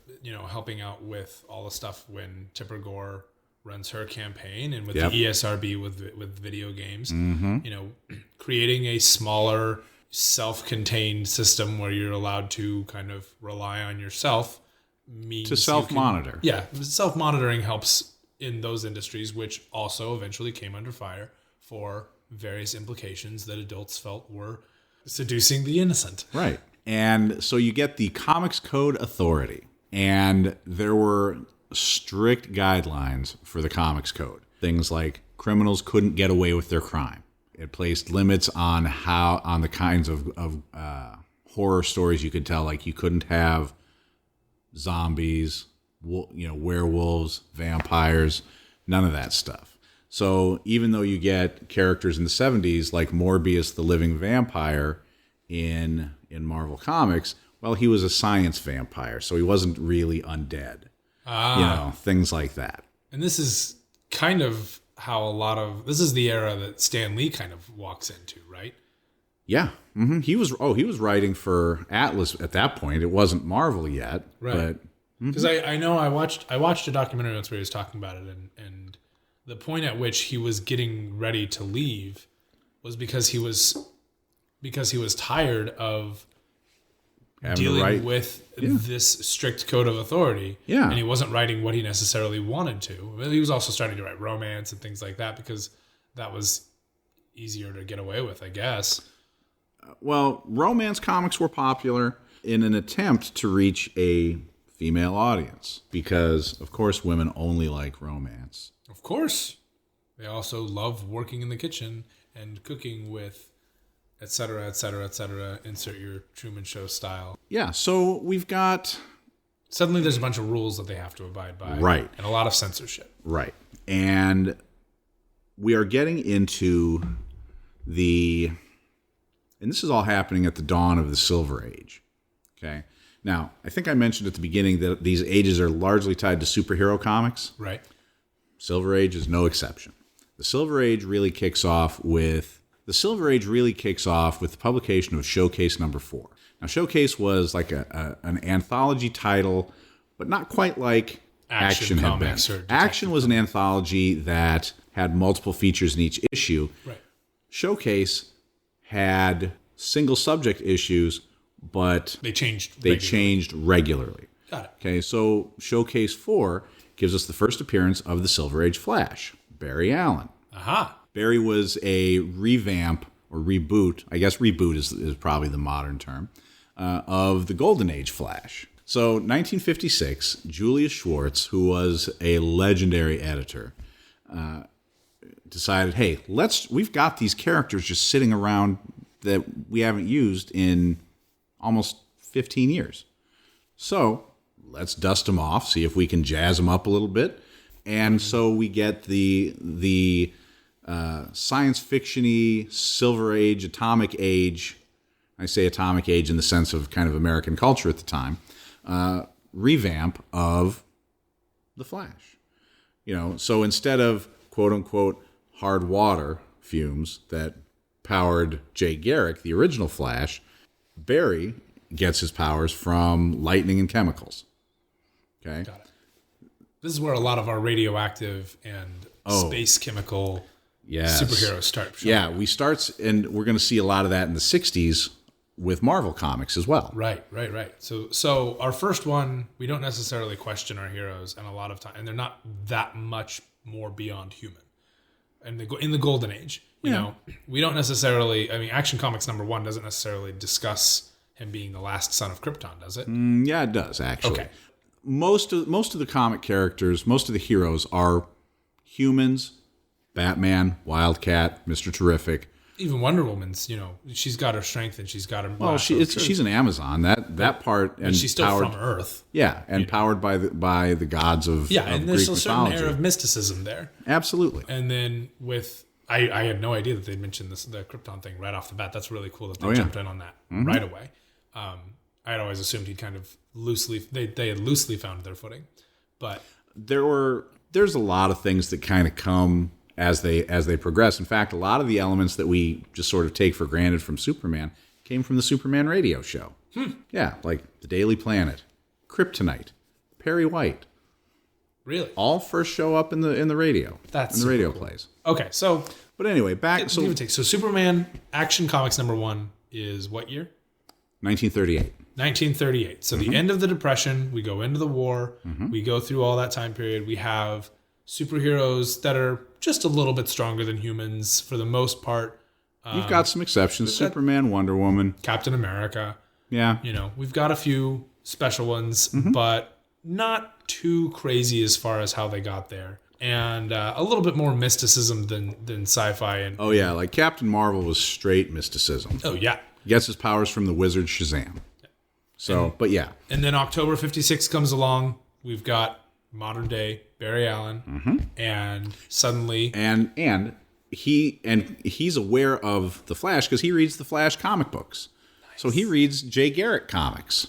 [SPEAKER 1] helping out with all the stuff when Tipper Gore runs her campaign and with the ESRB with video games, creating a smaller self-contained system where you're allowed to kind of rely on yourself means
[SPEAKER 3] to self-monitor.
[SPEAKER 1] Self-monitoring helps in those industries, which also eventually came under fire for various implications that adults felt were seducing the innocent.
[SPEAKER 3] Right. And so you get the Comics Code Authority, and there were strict guidelines for the Comics Code. Things like criminals couldn't get away with their crime. It placed limits on the kinds of horror stories you could tell. Like you couldn't have zombies, werewolves, vampires, none of that stuff. So even though you get characters in the 70s like Morbius the Living Vampire in Marvel Comics, well, he was a science vampire, so he wasn't really undead. Things like that.
[SPEAKER 1] And this is kind of how this is the era that Stan Lee kind of walks into, right?
[SPEAKER 3] Yeah. Mm-hmm. He was writing for Atlas at that point. It wasn't Marvel yet.
[SPEAKER 1] Right. Because I know I watched a documentary once where he was talking about it, and the point at which he was getting ready to leave was because he was tired of dealing with this strict code of authority. Yeah. And he wasn't writing what he necessarily wanted to. He was also starting to write romance and things like that because that was easier to get away with, I guess.
[SPEAKER 3] Well, romance comics were popular in an attempt to reach a female audience because, of course, women only like romance.
[SPEAKER 1] Of course. They also love working in the kitchen and cooking with et cetera, et cetera, et cetera. Insert your Truman Show style.
[SPEAKER 3] Yeah, so we've got...
[SPEAKER 1] Suddenly there's a bunch of rules that they have to abide by.
[SPEAKER 3] Right.
[SPEAKER 1] And a lot of censorship.
[SPEAKER 3] Right. And we are getting into and this is all happening at the dawn of the Silver Age. Okay? Now, I think I mentioned at the beginning that these ages are largely tied to superhero comics.
[SPEAKER 1] Right.
[SPEAKER 3] Silver Age is no exception. The Silver Age really kicks off with the Silver Age really kicks off with the publication of Showcase number 4. Now, Showcase was like an anthology title, but not quite like Action had been. Action was an anthology that had multiple features in each issue.
[SPEAKER 1] Right.
[SPEAKER 3] Showcase had single subject issues, but
[SPEAKER 1] they changed
[SPEAKER 3] regularly.
[SPEAKER 1] Got it.
[SPEAKER 3] Okay, so Showcase 4 gives us the first appearance of the Silver Age Flash, Barry Allen.
[SPEAKER 1] Aha.
[SPEAKER 3] Barry was a revamp or reboot, I guess reboot is probably the modern term, of the Golden Age Flash. So 1956, Julius Schwartz, who was a legendary editor, decided, hey, we've got these characters just sitting around that we haven't used in almost 15 years. So let's dust them off, see if we can jazz them up a little bit. And so we get the science fiction-y Silver Age, Atomic Age. I say Atomic Age in the sense of kind of American culture at the time. Revamp of the Flash. So instead of quote-unquote hard water fumes that powered Jay Garrick, the original Flash, Barry gets his powers from lightning and chemicals. Okay?
[SPEAKER 1] Got it. This is where a lot of our radioactive and space chemical superheroes start.
[SPEAKER 3] Yeah, and we're going to see a lot of that in the 60s with Marvel Comics as well.
[SPEAKER 1] Right. So our first one, we don't necessarily question our heroes, and a lot of time, and they're not that much more beyond human. And in the Golden Age, you know, we don't necessarily. I mean, Action Comics number 1 doesn't necessarily discuss him being the last son of Krypton, does it?
[SPEAKER 3] Yeah, it does actually.
[SPEAKER 1] Okay.
[SPEAKER 3] Most of the comic characters, most of the heroes are humans. Batman, Wildcat, Mr. Terrific.
[SPEAKER 1] Even Wonder Woman's, she's got her strength and she's got her.
[SPEAKER 3] Well, she's an Amazon. That part, and
[SPEAKER 1] she's still from Earth.
[SPEAKER 3] Yeah, and powered by the gods of
[SPEAKER 1] and there's
[SPEAKER 3] Greek
[SPEAKER 1] a certain
[SPEAKER 3] mythology.
[SPEAKER 1] air of mysticism there.
[SPEAKER 3] Absolutely.
[SPEAKER 1] And then I had no idea that they mentioned the Krypton thing right off the bat. That's really cool that they jumped in on that right away. I had always assumed he'd kind of they had loosely found their footing, but
[SPEAKER 3] there's a lot of things that kind of come as they progress. In fact, a lot of the elements that we just sort of take for granted from Superman came from the Superman radio show. Yeah, like the Daily Planet, Kryptonite, Perry White.
[SPEAKER 1] Really?
[SPEAKER 3] All first show up in the radio.
[SPEAKER 1] That's
[SPEAKER 3] in the radio
[SPEAKER 1] cool.
[SPEAKER 3] plays.
[SPEAKER 1] Okay, so
[SPEAKER 3] but anyway,
[SPEAKER 1] so Superman Action Comics number 1 is what year?
[SPEAKER 3] 1938.
[SPEAKER 1] 1938. So the end of the Depression, we go into the war, we go through all that time period. We have superheroes that are just a little bit stronger than humans for the most part.
[SPEAKER 3] You've got some exceptions. Superman, Wonder Woman.
[SPEAKER 1] Captain America.
[SPEAKER 3] Yeah.
[SPEAKER 1] We've got a few special ones, but not too crazy as far as how they got there. And a little bit more mysticism than sci-fi.
[SPEAKER 3] Oh, yeah. Like Captain Marvel was straight mysticism.
[SPEAKER 1] Oh, yeah.
[SPEAKER 3] He gets his powers from the wizard Shazam. So, but yeah.
[SPEAKER 1] And then October 56 comes along. We've got modern day Barry Allen. And suddenly...
[SPEAKER 3] And he's aware of the Flash because he reads the Flash comic books. Nice. So he reads Jay Garrick comics.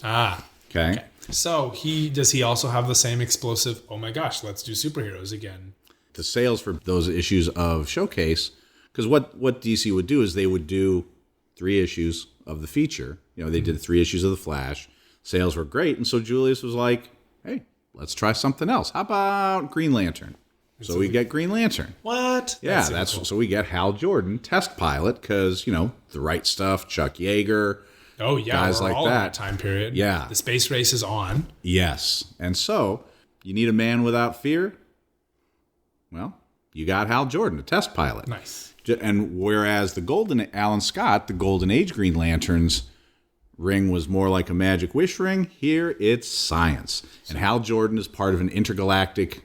[SPEAKER 3] Okay.
[SPEAKER 1] So does he also have the same explosive, oh my gosh, let's do superheroes again?
[SPEAKER 3] The sales for those issues of Showcase, because what DC would do is they would do 3 issues of the feature. They did 3 issues of the Flash. Sales were great, and so Julius was like, hey, let's try something else. How about Green Lantern? So we get Green Lantern.
[SPEAKER 1] What?
[SPEAKER 3] Yeah, that's cool. So we get Hal Jordan, test pilot, because, The Right Stuff, Chuck Yeager.
[SPEAKER 1] Oh, yeah.
[SPEAKER 3] Guys like
[SPEAKER 1] all
[SPEAKER 3] that.
[SPEAKER 1] In that time period.
[SPEAKER 3] Yeah.
[SPEAKER 1] The space race is on.
[SPEAKER 3] Yes. And so, you need a man without fear? Well, you got Hal Jordan, a test pilot.
[SPEAKER 1] Nice.
[SPEAKER 3] And whereas Alan Scott, the Golden Age Green Lantern's ring was more like a magic wish ring, here it's science. And Hal Jordan is part of an intergalactic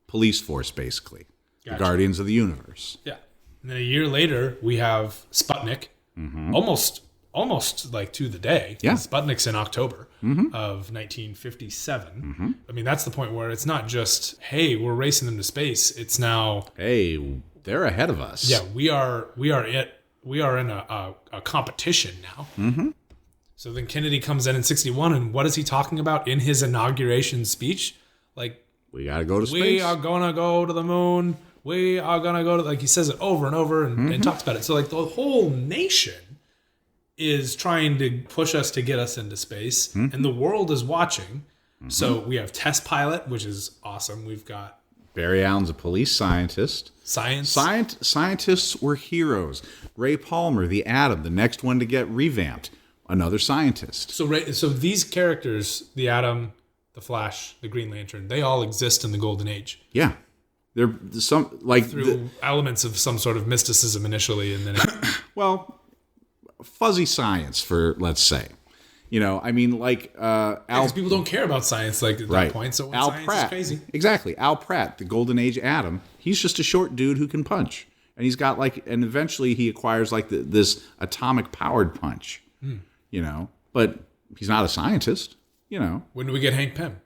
[SPEAKER 3] police force, basically. Gotcha. The Guardians of the Universe.
[SPEAKER 1] Yeah. And then a year later, we have Sputnik. Almost like to the day.
[SPEAKER 3] Yeah.
[SPEAKER 1] Sputnik's in October of 1957. I mean, that's the point where it's not just, hey, we're racing them to space. It's now,
[SPEAKER 3] hey, they're ahead of us.
[SPEAKER 1] Yeah, we are in a competition now. So then Kennedy comes in 61, and what is he talking about in his inauguration speech? Like,
[SPEAKER 3] we got to go to space.
[SPEAKER 1] We are going to go to the moon. we are gonna go to, like, he says it over and over and talks about it. So like the whole nation is trying to push us to get us into space, and the world is watching. So we have Test Pilot, which is awesome. We've got
[SPEAKER 3] Barry Allen's a police scientist. Scientists were heroes. Ray Palmer, the Atom, the next one to get revamped, another scientist.
[SPEAKER 1] So these characters, the Atom, the Flash, the Green Lantern, they all exist in the Golden Age.
[SPEAKER 3] Yeah. They're some like
[SPEAKER 1] through elements of some sort of mysticism initially, and then
[SPEAKER 3] well, fuzzy science for, let's say. You know, I mean, like
[SPEAKER 1] because people don't care about science like at that point. So
[SPEAKER 3] Al
[SPEAKER 1] science
[SPEAKER 3] Pratt,
[SPEAKER 1] is crazy.
[SPEAKER 3] Exactly. Al Pratt, the Golden Age Atom. He's just a short dude who can punch, and he's got and eventually he acquires like this atomic powered punch. You know, but he's not a scientist. You know,
[SPEAKER 1] when do we get Hank Pym?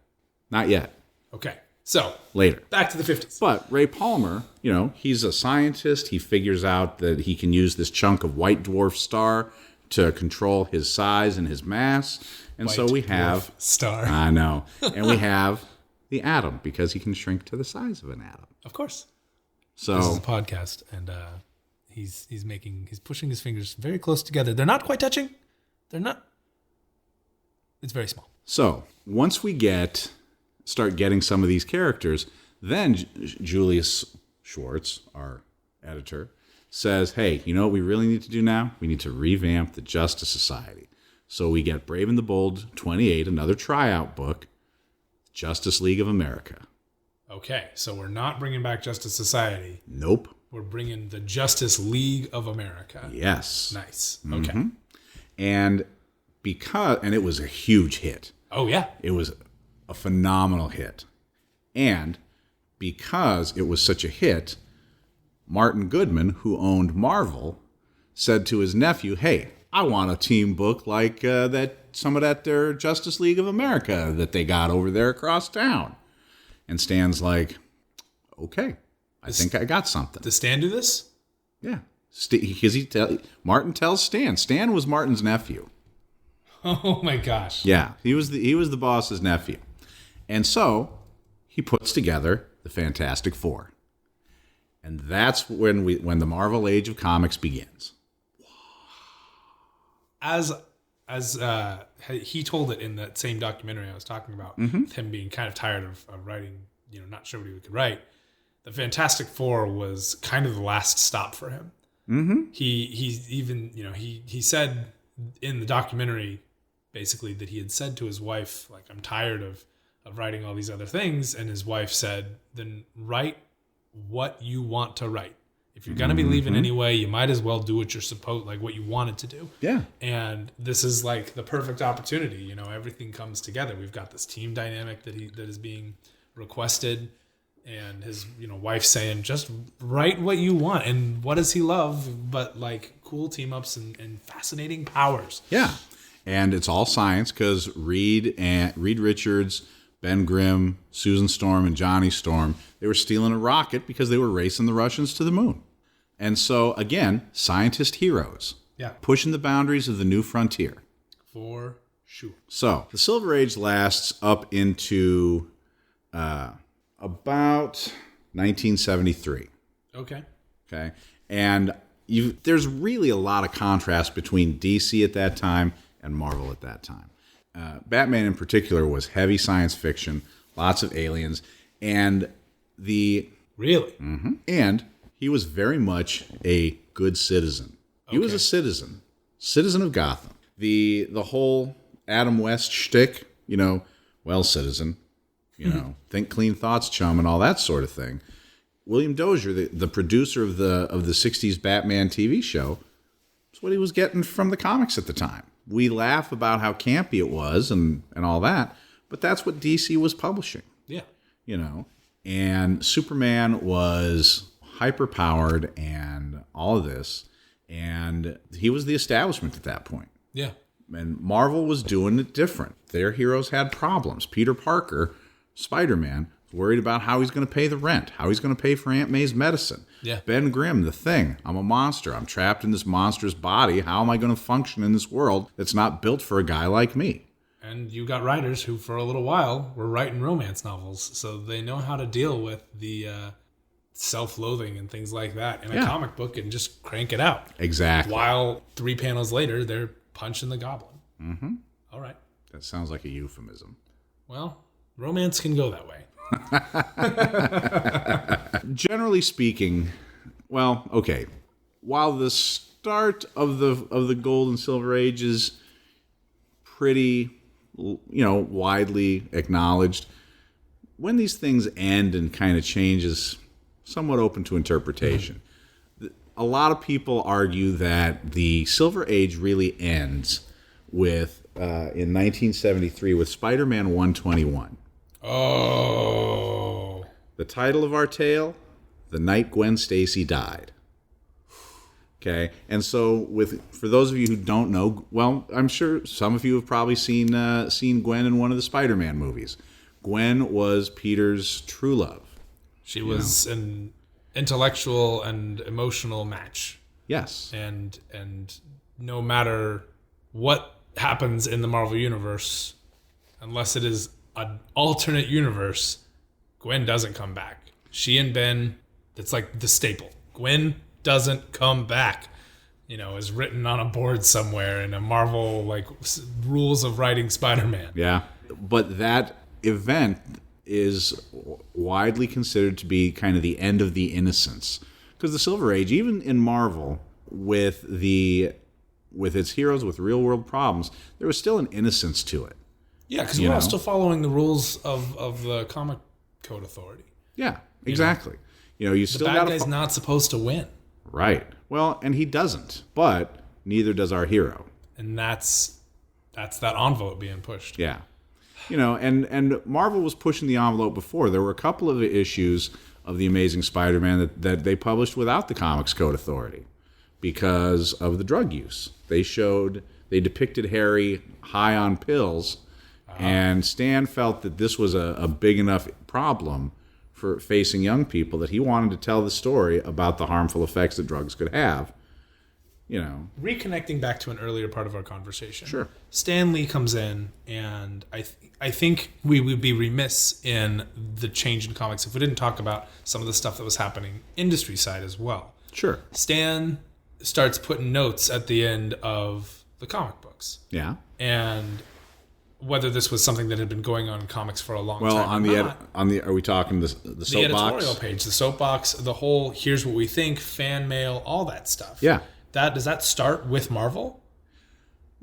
[SPEAKER 3] Not yet.
[SPEAKER 1] Okay, so
[SPEAKER 3] later.
[SPEAKER 1] Back to the 50s.
[SPEAKER 3] But Ray Palmer, you know, he's a scientist. He figures out that he can use this chunk of white dwarf star to control his size and his mass. And
[SPEAKER 1] white
[SPEAKER 3] so we have
[SPEAKER 1] star.
[SPEAKER 3] I know. And we have the Atom because he can shrink to the size of an atom.
[SPEAKER 1] Of course.
[SPEAKER 3] So
[SPEAKER 1] this is a podcast, and he's pushing his fingers very close together. They're not quite touching. They're not. It's very small.
[SPEAKER 3] So once we start getting some of these characters, then Julius Schwartz, our editor, says, hey, you know what we really need to do now? We need to revamp the Justice Society. So we get Brave and the Bold 28, another tryout book, Justice League of America.
[SPEAKER 1] Okay, so we're not bringing back Justice Society.
[SPEAKER 3] Nope.
[SPEAKER 1] We're bringing the Justice League of America.
[SPEAKER 3] Yes.
[SPEAKER 1] Nice. Okay.
[SPEAKER 3] And it was a huge hit.
[SPEAKER 1] Oh, yeah.
[SPEAKER 3] It was a phenomenal hit. And because it was such a hit, Martin Goodman, who owned Marvel, said to his nephew, hey, I want a team book like some of their Justice League of America that they got over there across town. And Stan's like, okay, I think I got something.
[SPEAKER 1] Does Stan do this?
[SPEAKER 3] Yeah. Because Martin tells Stan. Stan was Martin's nephew.
[SPEAKER 1] Oh my gosh.
[SPEAKER 3] Yeah, he was the boss's nephew. And so he puts together the Fantastic Four. And that's when the Marvel Age of Comics begins.
[SPEAKER 1] As he told it in that same documentary I was talking about, with him being kind of tired of writing, not sure what he could write. The Fantastic Four was kind of the last stop for him. He even, he said in the documentary basically that he had said to his wife, like, I'm tired of writing all these other things. And his wife said, then write what you want to write. If you're going to be leaving anyway, you might as well do what you're supposed, like what you wanted to do.
[SPEAKER 3] Yeah.
[SPEAKER 1] And this is like the perfect opportunity. Everything comes together. We've got this team dynamic that is being requested, and his wife saying, just write what you want. And what does he love but like cool team ups and fascinating powers?
[SPEAKER 3] Yeah. And it's all science because Reed Richards, Ben Grimm, Susan Storm, and Johnny Storm, they were stealing a rocket because they were racing the Russians to the moon. And so, again, scientist heroes.
[SPEAKER 1] Yeah.
[SPEAKER 3] Pushing the boundaries of the new frontier.
[SPEAKER 1] For sure.
[SPEAKER 3] So, the Silver Age lasts up into about 1973.
[SPEAKER 1] Okay.
[SPEAKER 3] And there's really a lot of contrast between DC at that time and Marvel at that time. Batman in particular was heavy science fiction, lots of aliens, and
[SPEAKER 1] Really?
[SPEAKER 3] And he was very much a good citizen. He was a citizen of Gotham. The whole Adam West shtick, well, citizen, think clean thoughts, chum, and all that sort of thing. William Dozier, the producer of the 60s Batman TV show, that's what he was getting from the comics at the time. We laugh about how campy it was and all that, but that's what DC was publishing.
[SPEAKER 1] Yeah.
[SPEAKER 3] And Superman was hyper-powered and all of this, and he was the establishment at that point.
[SPEAKER 1] Yeah.
[SPEAKER 3] And Marvel was doing it different. Their heroes had problems. Peter Parker, Spider-Man, worried about how he's going to pay the rent, how he's going to pay for Aunt May's medicine.
[SPEAKER 1] Yeah.
[SPEAKER 3] Ben Grimm, The Thing. I'm a monster. I'm trapped in this monster's body. How am I going to function in this world that's not built for a guy like me?
[SPEAKER 1] And you got writers who, for a little while, were writing romance novels, so they know how to deal with the self-loathing and things like that in a comic book and just crank it out.
[SPEAKER 3] Exactly.
[SPEAKER 1] While 3 panels later, they're punching the goblin.
[SPEAKER 3] Mm-hmm.
[SPEAKER 1] All right.
[SPEAKER 3] That sounds like a euphemism.
[SPEAKER 1] Well, romance can go that way.
[SPEAKER 3] Generally speaking, well, okay. While the start of the Gold and Silver Age is pretty, widely acknowledged, when these things end and kind of change is somewhat open to interpretation. Mm-hmm. A lot of people argue that the Silver Age really ends with in 1973 with Spider-Man 121.
[SPEAKER 1] Oh.
[SPEAKER 3] The title of our tale, The Night Gwen Stacy Died. Okay, and so for those of you who don't know, well, I'm sure some of you have probably seen Gwen in one of the Spider-Man movies. Gwen was Peter's true love.
[SPEAKER 1] She was an intellectual and emotional match.
[SPEAKER 3] Yes.
[SPEAKER 1] And no matter what happens in the Marvel Universe, unless it is an alternate universe, Gwen doesn't come back. She and Ben, it's like the staple. Gwen doesn't come back, is written on a board somewhere in a Marvel, rules of writing Spider-Man.
[SPEAKER 3] Yeah. But that event is widely considered to be kind of the end of the innocence. Because the Silver Age, even in Marvel, with its heroes with real-world problems, there was still an innocence to it.
[SPEAKER 1] Yeah, because we're all still following the rules of the Comic Code Authority.
[SPEAKER 3] Yeah, exactly. You still
[SPEAKER 1] the bad guy's not supposed to win.
[SPEAKER 3] Right. Well, and he doesn't, but neither does our hero.
[SPEAKER 1] And that's that envelope being pushed.
[SPEAKER 3] Yeah. And Marvel was pushing the envelope before. There were a couple of issues of The Amazing Spider-Man that they published without the Comics Code Authority because of the drug use. They depicted Harry high on pills, and Stan felt that this was a big enough problem for facing young people that he wanted to tell the story about the harmful effects that drugs could have.
[SPEAKER 1] Reconnecting back to an earlier part of our conversation.
[SPEAKER 3] Sure.
[SPEAKER 1] Stan Lee comes in, and I think we would be remiss in the change in comics if we didn't talk about some of the stuff that was happening industry side as well.
[SPEAKER 3] Sure.
[SPEAKER 1] Stan starts putting notes at the end of the comic books.
[SPEAKER 3] Yeah.
[SPEAKER 1] And whether this was something that had been going on in comics for a long time.
[SPEAKER 3] Well, are we talking the soapbox?
[SPEAKER 1] The editorial page, the soapbox, the whole here's what we think, fan mail, all that stuff.
[SPEAKER 3] Yeah.
[SPEAKER 1] Does that start with Marvel?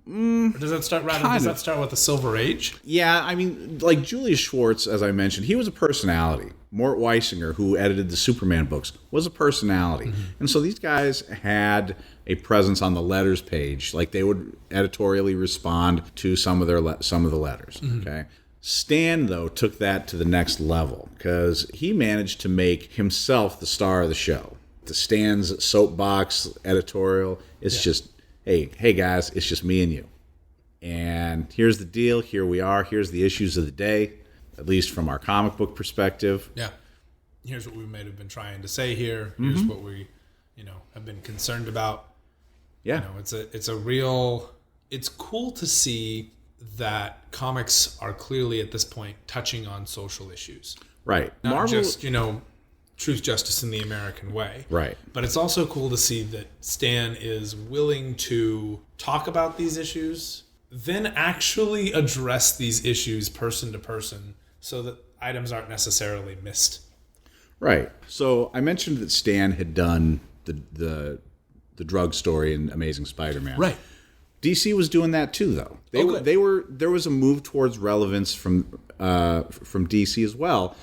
[SPEAKER 1] Or does that start with the Silver Age?
[SPEAKER 3] Yeah, I mean, like Julius Schwartz, as I mentioned, he was a personality. Mort Weisinger, who edited the Superman books, was a personality. Mm-hmm. And so these guys had a presence on the letters page. Like they would editorially respond to some of the letters. Mm-hmm. Okay. Stan, though, took that to the next level because he managed to make himself the star of the show. The Stan's soapbox editorial, it's just, hey guys, it's just me and you. And here's the deal. Here we are. Here's the issues of the day, at least from our comic book perspective.
[SPEAKER 1] Yeah. Here's what we might have been trying to say here. Here's what we, have been concerned about.
[SPEAKER 3] Yeah.
[SPEAKER 1] It's cool to see that comics are clearly at this point touching on social issues.
[SPEAKER 3] Right.
[SPEAKER 1] Not
[SPEAKER 3] Marvel,
[SPEAKER 1] just, truth, justice, in the American way.
[SPEAKER 3] Right.
[SPEAKER 1] But it's also cool to see that Stan is willing to talk about these issues, then actually address these issues person to person so that items aren't necessarily missed.
[SPEAKER 3] Right. So I mentioned that Stan had done the drug story in Amazing Spider-Man.
[SPEAKER 1] Right.
[SPEAKER 3] DC was doing that too, though. There was a move towards relevance from DC as well.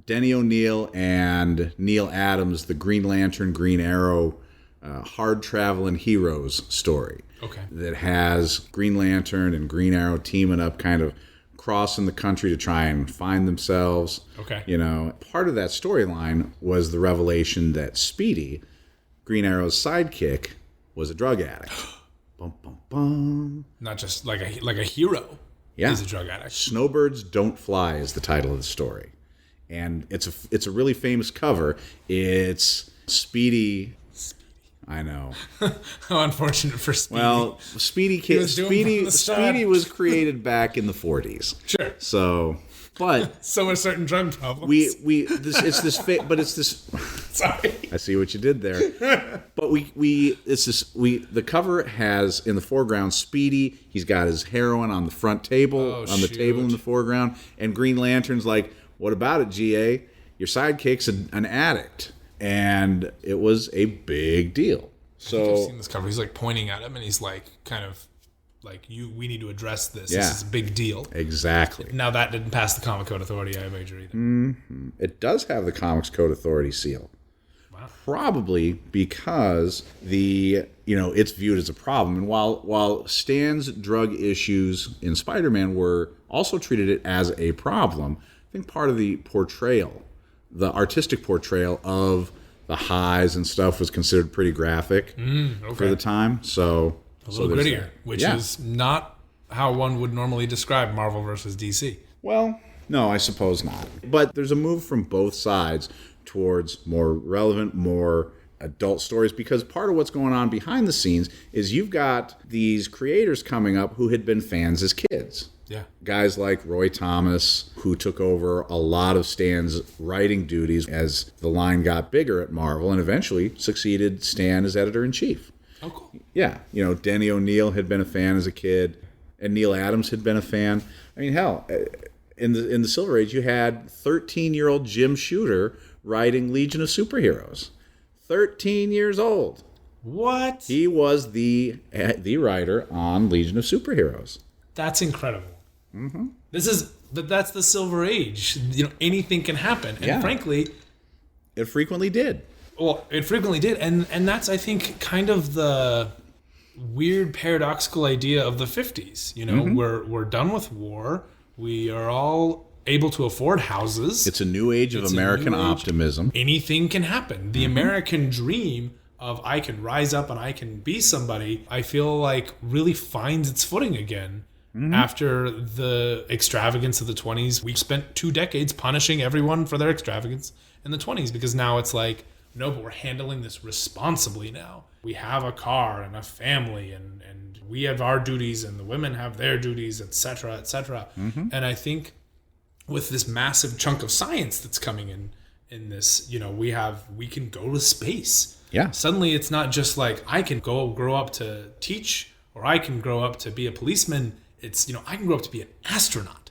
[SPEAKER 3] Denny O'Neil and Neil Adams, the Green Lantern, Green Arrow, hard traveling heroes story.
[SPEAKER 1] Okay.
[SPEAKER 3] That has Green Lantern and Green Arrow teaming up, kind of crossing the country to try and find themselves.
[SPEAKER 1] Okay.
[SPEAKER 3] Part of that storyline was the revelation that Speedy, Green Arrow's sidekick, was a drug addict. Bum, bum, bum.
[SPEAKER 1] Not just like a hero.
[SPEAKER 3] Yeah.
[SPEAKER 1] He's a drug addict.
[SPEAKER 3] Snowbirds Don't Fly is the title of the story. And it's a really famous cover. It's Speedy. I know.
[SPEAKER 1] How unfortunate for Speedy.
[SPEAKER 3] Well, Speedy was created back in the 40s.
[SPEAKER 1] Sure.
[SPEAKER 3] So But
[SPEAKER 1] so are certain drug problems.
[SPEAKER 3] Sorry, I see what you did there. But the cover has in the foreground Speedy. He's got his heroin on the front table, table in the foreground, and Green Lantern's like, "What about it, GA? Your sidekick's an addict," and it was a big deal. So
[SPEAKER 1] I think I've seen this cover. He's like pointing at him, and he's like, kind of like, we need to address this. Yeah. This is a big deal.
[SPEAKER 3] Exactly.
[SPEAKER 1] Now that didn't pass the Comic Code Authority, I wager either.
[SPEAKER 3] Mm-hmm. It does have the Comics Code Authority seal. Wow. Probably because it's viewed as a problem. And while Stan's drug issues in Spider-Man were also treated it as a problem, I think part of the portrayal, the artistic portrayal of the highs and stuff was considered pretty graphic for the time. So
[SPEAKER 1] a little grittier, which is not how one would normally describe Marvel versus DC.
[SPEAKER 3] Well, no, I suppose not. But there's a move from both sides towards more relevant, more adult stories, because part of what's going on behind the scenes is you've got these creators coming up who had been fans as kids.
[SPEAKER 1] Yeah.
[SPEAKER 3] Guys like Roy Thomas, who took over a lot of Stan's writing duties as the line got bigger at Marvel and eventually succeeded Stan as editor-in-chief.
[SPEAKER 1] Oh, cool.
[SPEAKER 3] Yeah. Denny O'Neil had been a fan as a kid, and Neil Adams had been a fan. I mean, hell, in the Silver Age, you had 13-year-old Jim Shooter writing Legion of Superheroes. 13 years old.
[SPEAKER 1] What?
[SPEAKER 3] He was the writer on Legion of Superheroes.
[SPEAKER 1] That's incredible. Mm-hmm. That's the Silver Age. Anything can happen, and frankly,
[SPEAKER 3] it frequently did.
[SPEAKER 1] Well, it frequently did, and that's, I think, kind of the weird paradoxical idea of the 50s. We're done with war. We are all able to afford houses.
[SPEAKER 3] It's a new age of American optimism.
[SPEAKER 1] Anything can happen. The American dream of I can rise up and I can be somebody, I feel like really finds its footing again. After the extravagance of the 20s. We spent 2 decades punishing everyone for their extravagance in the 20s, because now it's like, no, but we're handling this responsibly now. We have a car and a family, and we have our duties, and the women have their duties, etc., etc. And I think with this massive chunk of science that's coming in this, we can go to space.
[SPEAKER 3] Yeah.
[SPEAKER 1] Suddenly it's not just like I can grow up to teach, or I can grow up to be a policeman. It's, I can grow up to be an astronaut.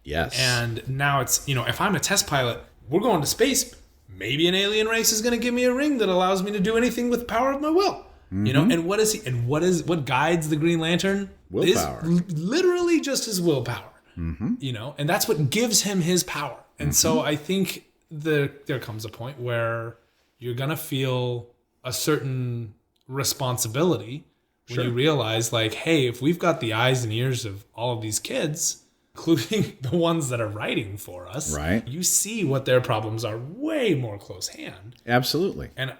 [SPEAKER 3] Yes.
[SPEAKER 1] And now it's, if I'm a test pilot, we're going to space. Maybe an alien race is going to give me a ring that allows me to do anything with the power of my will. And what is he? And what guides the Green Lantern?
[SPEAKER 3] Willpower.
[SPEAKER 1] Is literally just his willpower. And that's what gives him his power. And so I think there comes a point where you're going to feel a certain responsibility when you realize, like, hey, if we've got the eyes and ears of all of these kids, including the ones that are writing for us,
[SPEAKER 3] right?
[SPEAKER 1] You see what their problems are way more close hand.
[SPEAKER 3] Absolutely.
[SPEAKER 1] And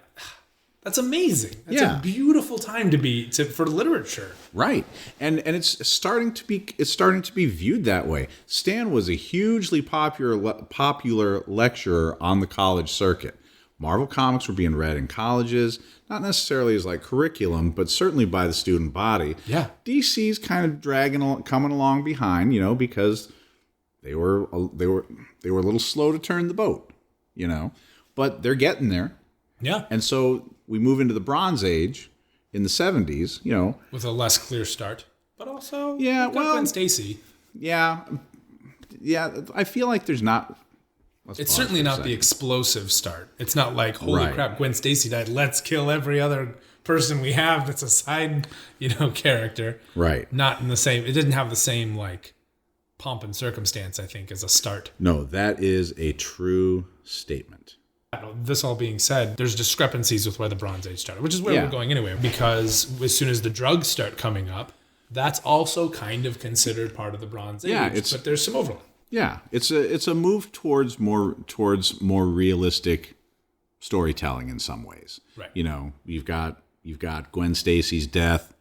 [SPEAKER 1] that's amazing. That's a beautiful time for literature.
[SPEAKER 3] Right. And it's starting to be viewed that way. Stan was a hugely popular lecturer on the college circuit. Marvel comics were being read in colleges, not necessarily as like curriculum, but certainly by the student body.
[SPEAKER 1] Yeah.
[SPEAKER 3] DC's kind of coming along behind, because they were a little slow to turn the boat, but they're getting there.
[SPEAKER 1] Yeah.
[SPEAKER 3] And so we move into the Bronze Age in the 70s,
[SPEAKER 1] with a less clear start, but also
[SPEAKER 3] Gwen
[SPEAKER 1] Stacy.
[SPEAKER 3] Yeah. I feel like there's not.
[SPEAKER 1] It's certainly not the explosive start. It's not like, holy crap, Gwen Stacy died. Let's kill every other person we have that's a side, character.
[SPEAKER 3] Right.
[SPEAKER 1] Not in the same. It didn't have the same like pomp and circumstance, I think, as a start.
[SPEAKER 3] No, that is a true statement.
[SPEAKER 1] This all being said, there's discrepancies with where the Bronze Age started, which is where we're going anyway. Because as soon as the drugs start coming up, that's also kind of considered part of the Bronze Age. But there's some overlap.
[SPEAKER 3] Yeah, it's a move towards more realistic storytelling in some ways.
[SPEAKER 1] Right.
[SPEAKER 3] You've got Gwen Stacy's death.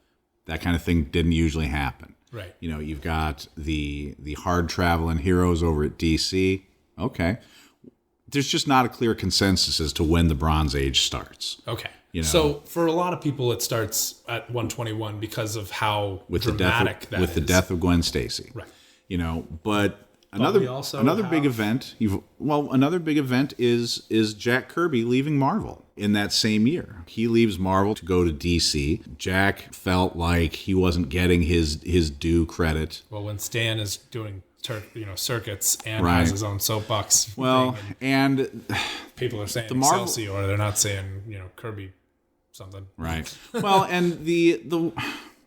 [SPEAKER 3] That kind of thing didn't usually happen.
[SPEAKER 1] Right.
[SPEAKER 3] You've got the hard traveling heroes over at DC. Okay. There's just not a clear consensus as to when the Bronze Age starts.
[SPEAKER 1] Okay. So for a lot of people, it starts at 121 because of how dramatic that is.
[SPEAKER 3] With the death of Gwen Stacy.
[SPEAKER 1] Right.
[SPEAKER 3] But another big event. Another big event is Jack Kirby leaving Marvel in that same year. He leaves Marvel to go to DC. Jack felt like he wasn't getting his due credit.
[SPEAKER 1] Well, when Stan is doing circuits and has his own soapbox.
[SPEAKER 3] Well, and
[SPEAKER 1] people are saying Excelsior, they're not saying Kirby something.
[SPEAKER 3] Right. Well, and the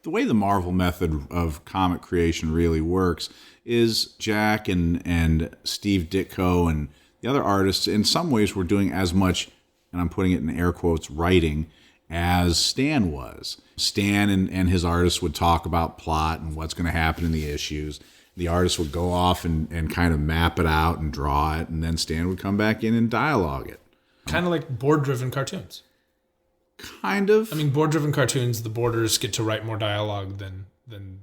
[SPEAKER 3] way the Marvel method of comic creation really works is Jack and Steve Ditko and the other artists in some ways were doing as much, and I'm putting it in air quotes, writing as Stan was. Stan and his artists would talk about plot and what's going to happen in the issues. The artist would go off and kind of map it out and draw it, and then Stan would come back in and dialogue it.
[SPEAKER 1] Kind of like board-driven cartoons.
[SPEAKER 3] Kind of.
[SPEAKER 1] I mean, board-driven cartoons, the boarders get to write more dialogue than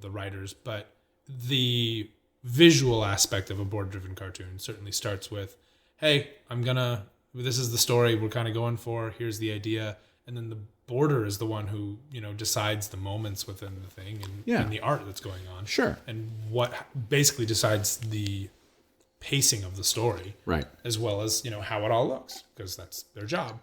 [SPEAKER 1] the writers, but the visual aspect of a board-driven cartoon certainly starts with, hey, this is the story we're kind of going for, here's the idea, and then the border is the one who, decides the moments within the thing and the art that's going on.
[SPEAKER 3] Sure.
[SPEAKER 1] And what basically decides the pacing of the story.
[SPEAKER 3] Right.
[SPEAKER 1] As well as, how it all looks, because that's their job.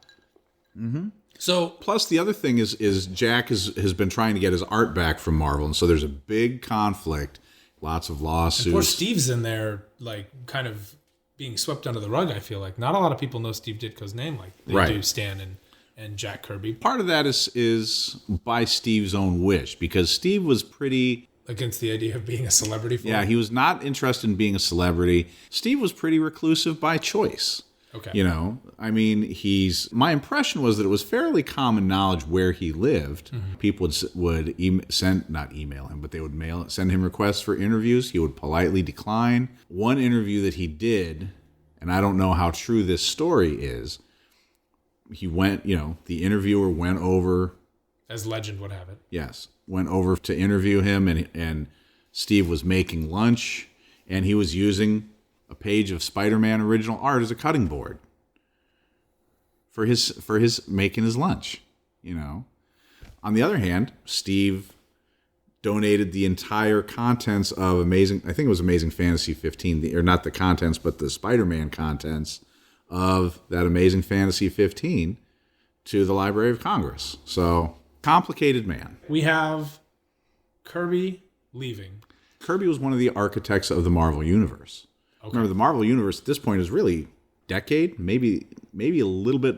[SPEAKER 3] Mm-hmm.
[SPEAKER 1] So,
[SPEAKER 3] plus the other thing is Jack has been trying to get his art back from Marvel, and so there's a big conflict, lots of lawsuits.
[SPEAKER 1] And poor Steve's in there, kind of being swept under the rug. I feel like not a lot of people know Steve Ditko's name like they do Stan and Jack Kirby.
[SPEAKER 3] Part of that is by Steve's own wish, because Steve was pretty
[SPEAKER 1] against the idea of being a celebrity.
[SPEAKER 3] Yeah, he was not interested in being a celebrity. Steve was pretty reclusive by choice.
[SPEAKER 1] Okay.
[SPEAKER 3] I mean, my impression was that it was fairly common knowledge where he lived. Mm-hmm. People would not email him, but they would send him requests for interviews. He would politely decline. One interview that he did, and I don't know how true this story is, he went, the interviewer went over.
[SPEAKER 1] As legend would have it.
[SPEAKER 3] Yes. Went over to interview him, and Steve was making lunch, and he was using a page of Spider-Man original art as a cutting board for his making his lunch, On the other hand, Steve donated the entire contents of Amazing Fantasy 15, or not the contents, but the Spider-Man contents of that Amazing Fantasy 15 to the Library of Congress. So, complicated man.
[SPEAKER 1] We have Kirby leaving.
[SPEAKER 3] Kirby was one of the architects of the Marvel Universe. Okay. Remember, the Marvel Universe at this point is really decade, maybe a little bit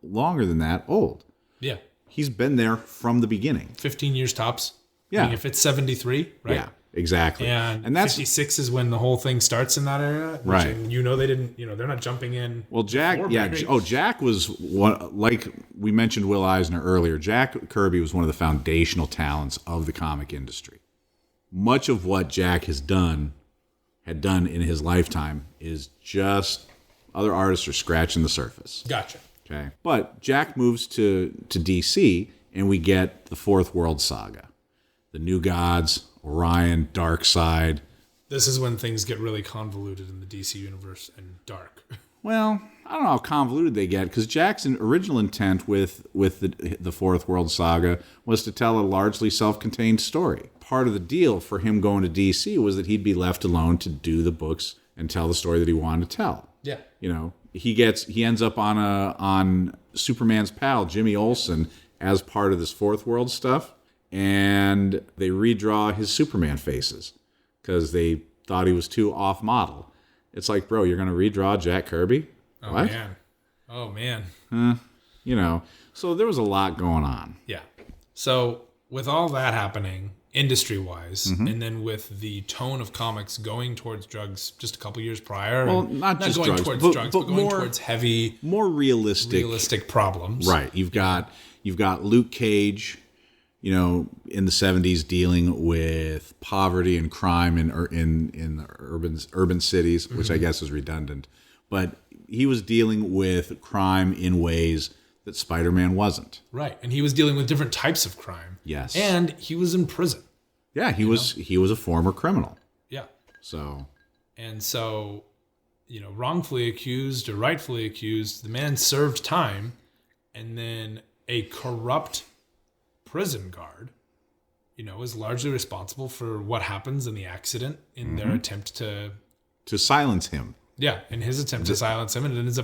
[SPEAKER 3] longer than that, old.
[SPEAKER 1] Yeah.
[SPEAKER 3] He's been there from the beginning.
[SPEAKER 1] 15 years tops.
[SPEAKER 3] Yeah.
[SPEAKER 1] I mean, if it's 73, right?
[SPEAKER 3] Yeah, exactly.
[SPEAKER 1] And that's 56 is when the whole thing starts in that area.
[SPEAKER 3] Right.
[SPEAKER 1] They didn't, they're not jumping in.
[SPEAKER 3] Well, Jack, Jack was one, like we mentioned Will Eisner earlier, Jack Kirby was one of the foundational talents of the comic industry. Much of what Jack had done in his lifetime is just other artists are scratching the surface.
[SPEAKER 1] Gotcha.
[SPEAKER 3] Okay. But Jack moves to DC, and we get the Fourth World Saga. The New Gods, Orion, Darkseid.
[SPEAKER 1] This is when things get really convoluted in the DC universe and dark.
[SPEAKER 3] Well, I don't know how convoluted they get, because Jack's original intent with the Fourth World Saga was to tell a largely self-contained story. Part of the deal for him going to DC was that he'd be left alone to do the books and tell the story that he wanted to tell.
[SPEAKER 1] Yeah.
[SPEAKER 3] He ends up on Superman's pal, Jimmy Olsen, as part of this Fourth World stuff, and they redraw his Superman faces because they thought he was too off-model. It's like, bro, you're going to redraw Jack Kirby?
[SPEAKER 1] Oh,
[SPEAKER 3] what?
[SPEAKER 1] Man. Oh, man.
[SPEAKER 3] So there was a lot going on.
[SPEAKER 1] Yeah. So with all that happening, industry-wise,
[SPEAKER 3] Mm-hmm.
[SPEAKER 1] and then with the tone of comics going towards drugs just a couple years prior.
[SPEAKER 3] Well, not just
[SPEAKER 1] going
[SPEAKER 3] drugs,
[SPEAKER 1] towards
[SPEAKER 3] but
[SPEAKER 1] drugs, but going towards heavy,
[SPEAKER 3] more realistic
[SPEAKER 1] problems.
[SPEAKER 3] Right. You've got Luke Cage, in the 70s dealing with poverty and crime in the urban cities, which I guess is redundant. But he was dealing with crime in ways that Spider-Man wasn't.
[SPEAKER 1] Right. And he was dealing with different types of crime.
[SPEAKER 3] Yes.
[SPEAKER 1] And he was in prison.
[SPEAKER 3] Yeah, he was a former criminal.
[SPEAKER 1] Yeah.
[SPEAKER 3] So,
[SPEAKER 1] wrongfully accused or rightfully accused, the man served time, and then a corrupt prison guard, is largely responsible for what happens in the accident in their attempt to
[SPEAKER 3] to silence him.
[SPEAKER 1] Yeah, in his attempt to silence him, and it ends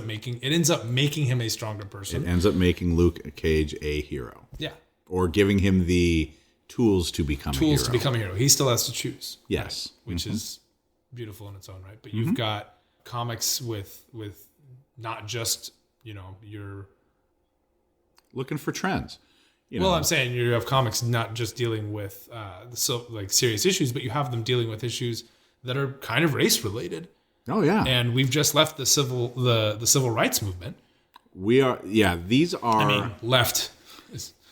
[SPEAKER 1] up making him a stronger person.
[SPEAKER 3] It ends up making Luke Cage a hero.
[SPEAKER 1] Yeah.
[SPEAKER 3] Or giving him the tools to become a hero.
[SPEAKER 1] Tools to become a hero. He still has to choose.
[SPEAKER 3] Yes.
[SPEAKER 1] Right? Which is beautiful in its own right. But you've got comics with not just, you're
[SPEAKER 3] looking for trends.
[SPEAKER 1] I'm saying you have comics not just dealing with serious issues, but you have them dealing with issues that are kind of race related.
[SPEAKER 3] Oh yeah.
[SPEAKER 1] And we've just left the civil rights movement.
[SPEAKER 3] These are
[SPEAKER 1] left.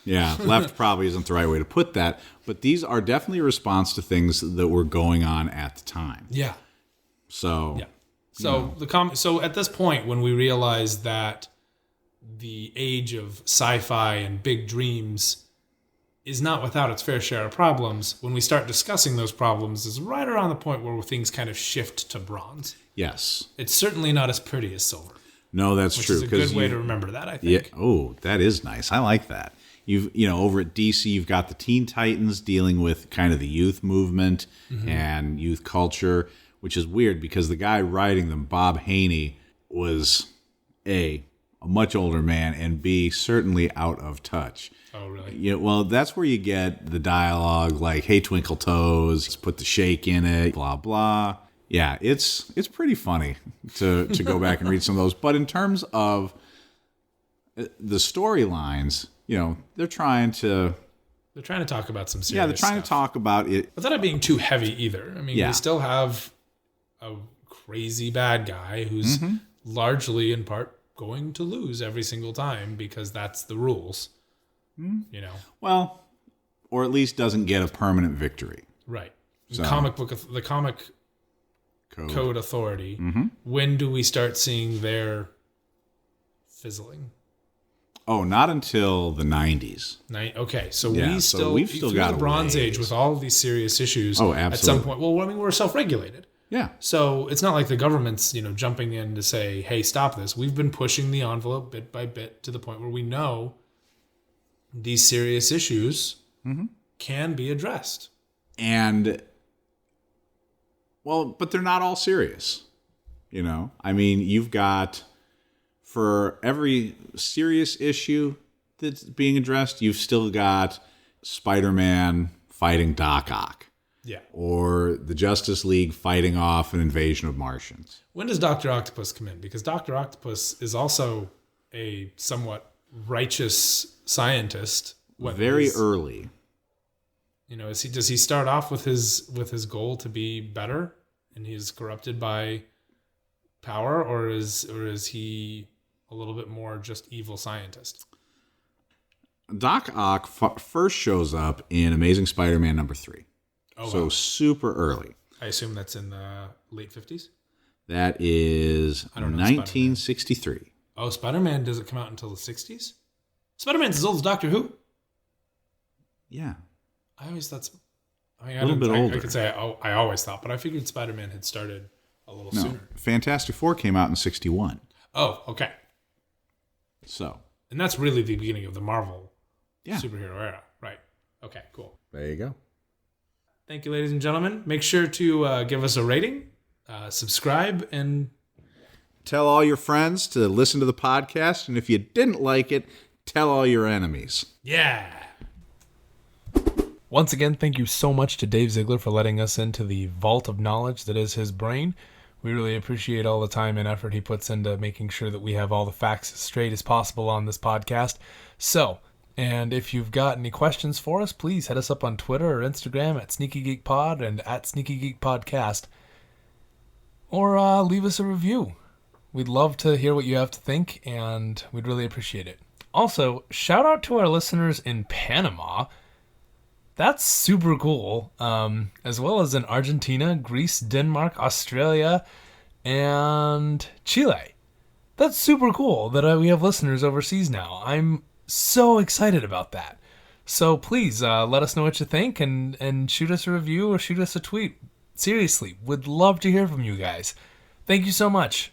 [SPEAKER 3] Left probably isn't the right way to put that, but these are definitely a response to things that were going on at the time.
[SPEAKER 1] Yeah.
[SPEAKER 3] So
[SPEAKER 1] So at this point, when we realize that the age of sci-fi and big dreams is not without its fair share of problems, when we start discussing those problems is right around the point where things kind of shift to bronze.
[SPEAKER 3] Yes.
[SPEAKER 1] It's certainly not as pretty as silver.
[SPEAKER 3] No, that's true.
[SPEAKER 1] Which is a good way to remember that, I think.
[SPEAKER 3] Yeah. Oh, that is nice. I like that. Over at DC, you've got the Teen Titans dealing with kind of the youth movement and youth culture, which is weird because the guy writing them, Bob Haney, was A, a much older man, and B, certainly out of touch.
[SPEAKER 1] Oh, really?
[SPEAKER 3] Yeah, well, that's where you get the dialogue like, hey, Twinkle Toes, let's put the shake in it, blah, blah. Yeah, it's pretty funny to go back and read some of those. But in terms of the storylines, they're trying to
[SPEAKER 1] talk about some serious
[SPEAKER 3] they're trying
[SPEAKER 1] stuff.
[SPEAKER 3] to talk about it.
[SPEAKER 1] Without it being too heavy either. I mean, we still have a crazy bad guy who's largely in part going to lose every single time because that's the rules.
[SPEAKER 3] Well, or at least doesn't get a permanent victory.
[SPEAKER 1] Right.
[SPEAKER 3] So,
[SPEAKER 1] The comic code authority. When do we start seeing their fizzling?
[SPEAKER 3] Oh, not until the 90s.
[SPEAKER 1] Okay, so we've still
[SPEAKER 3] got
[SPEAKER 1] the Bronze
[SPEAKER 3] ways.
[SPEAKER 1] Age with all of these serious issues.
[SPEAKER 3] Oh, absolutely.
[SPEAKER 1] At some point, we're self-regulated.
[SPEAKER 3] Yeah.
[SPEAKER 1] So it's not like the government's, jumping in to say, hey, stop this. We've been pushing the envelope bit by bit to the point where we know these serious issues can be addressed.
[SPEAKER 3] And, but they're not all serious. I mean, you've got, for every serious issue that's being addressed, you've still got Spider-Man fighting Doc Ock.
[SPEAKER 1] Yeah.
[SPEAKER 3] Or the Justice League fighting off an invasion of Martians.
[SPEAKER 1] When does Dr. Octopus come in? Because Dr. Octopus is also a somewhat righteous scientist.
[SPEAKER 3] Very early.
[SPEAKER 1] Does he start off with his goal to be better and he's corrupted by power, or is he a little bit more just evil scientist?
[SPEAKER 3] Doc Ock first shows up in Amazing Spider-Man number 3.
[SPEAKER 1] Oh,
[SPEAKER 3] so
[SPEAKER 1] wow.
[SPEAKER 3] Super early.
[SPEAKER 1] I assume that's in the late 50s?
[SPEAKER 3] That is 1963.
[SPEAKER 1] Spider-Man. Oh, Spider-Man doesn't come out until the 60s? Spider-Man's as old as Doctor Who?
[SPEAKER 3] Yeah.
[SPEAKER 1] I always thought...
[SPEAKER 3] a little bit older.
[SPEAKER 1] I could say I always thought, but I figured Spider-Man had started a little sooner.
[SPEAKER 3] Fantastic Four came out in 61.
[SPEAKER 1] Oh, okay.
[SPEAKER 3] So.
[SPEAKER 1] And that's really the beginning of the Marvel superhero era. Right. Okay, cool.
[SPEAKER 3] There you go.
[SPEAKER 1] Thank you, ladies and gentlemen. Make sure to give us a rating, subscribe, and
[SPEAKER 3] tell all your friends to listen to the podcast. And if you didn't like it, tell all your enemies.
[SPEAKER 1] Yeah. Once again, thank you so much to Dave Ziegler for letting us into the vault of knowledge that is his brain. We really appreciate all the time and effort he puts into making sure that we have all the facts as straight as possible on this podcast. And if you've got any questions for us, please hit us up on Twitter or Instagram at Sneaky Geek Pod and at Sneaky Geek Podcast. Or leave us a review. We'd love to hear what you have to think, and we'd really appreciate it. Also, shout out to our listeners in Panama. That's super cool. As well as in Argentina, Greece, Denmark, Australia, and Chile. That's super cool that we have listeners overseas now. I'm so excited about that. So please let us know what you think and shoot us a review or shoot us a tweet. Seriously, would love to hear from you guys. Thank you so much.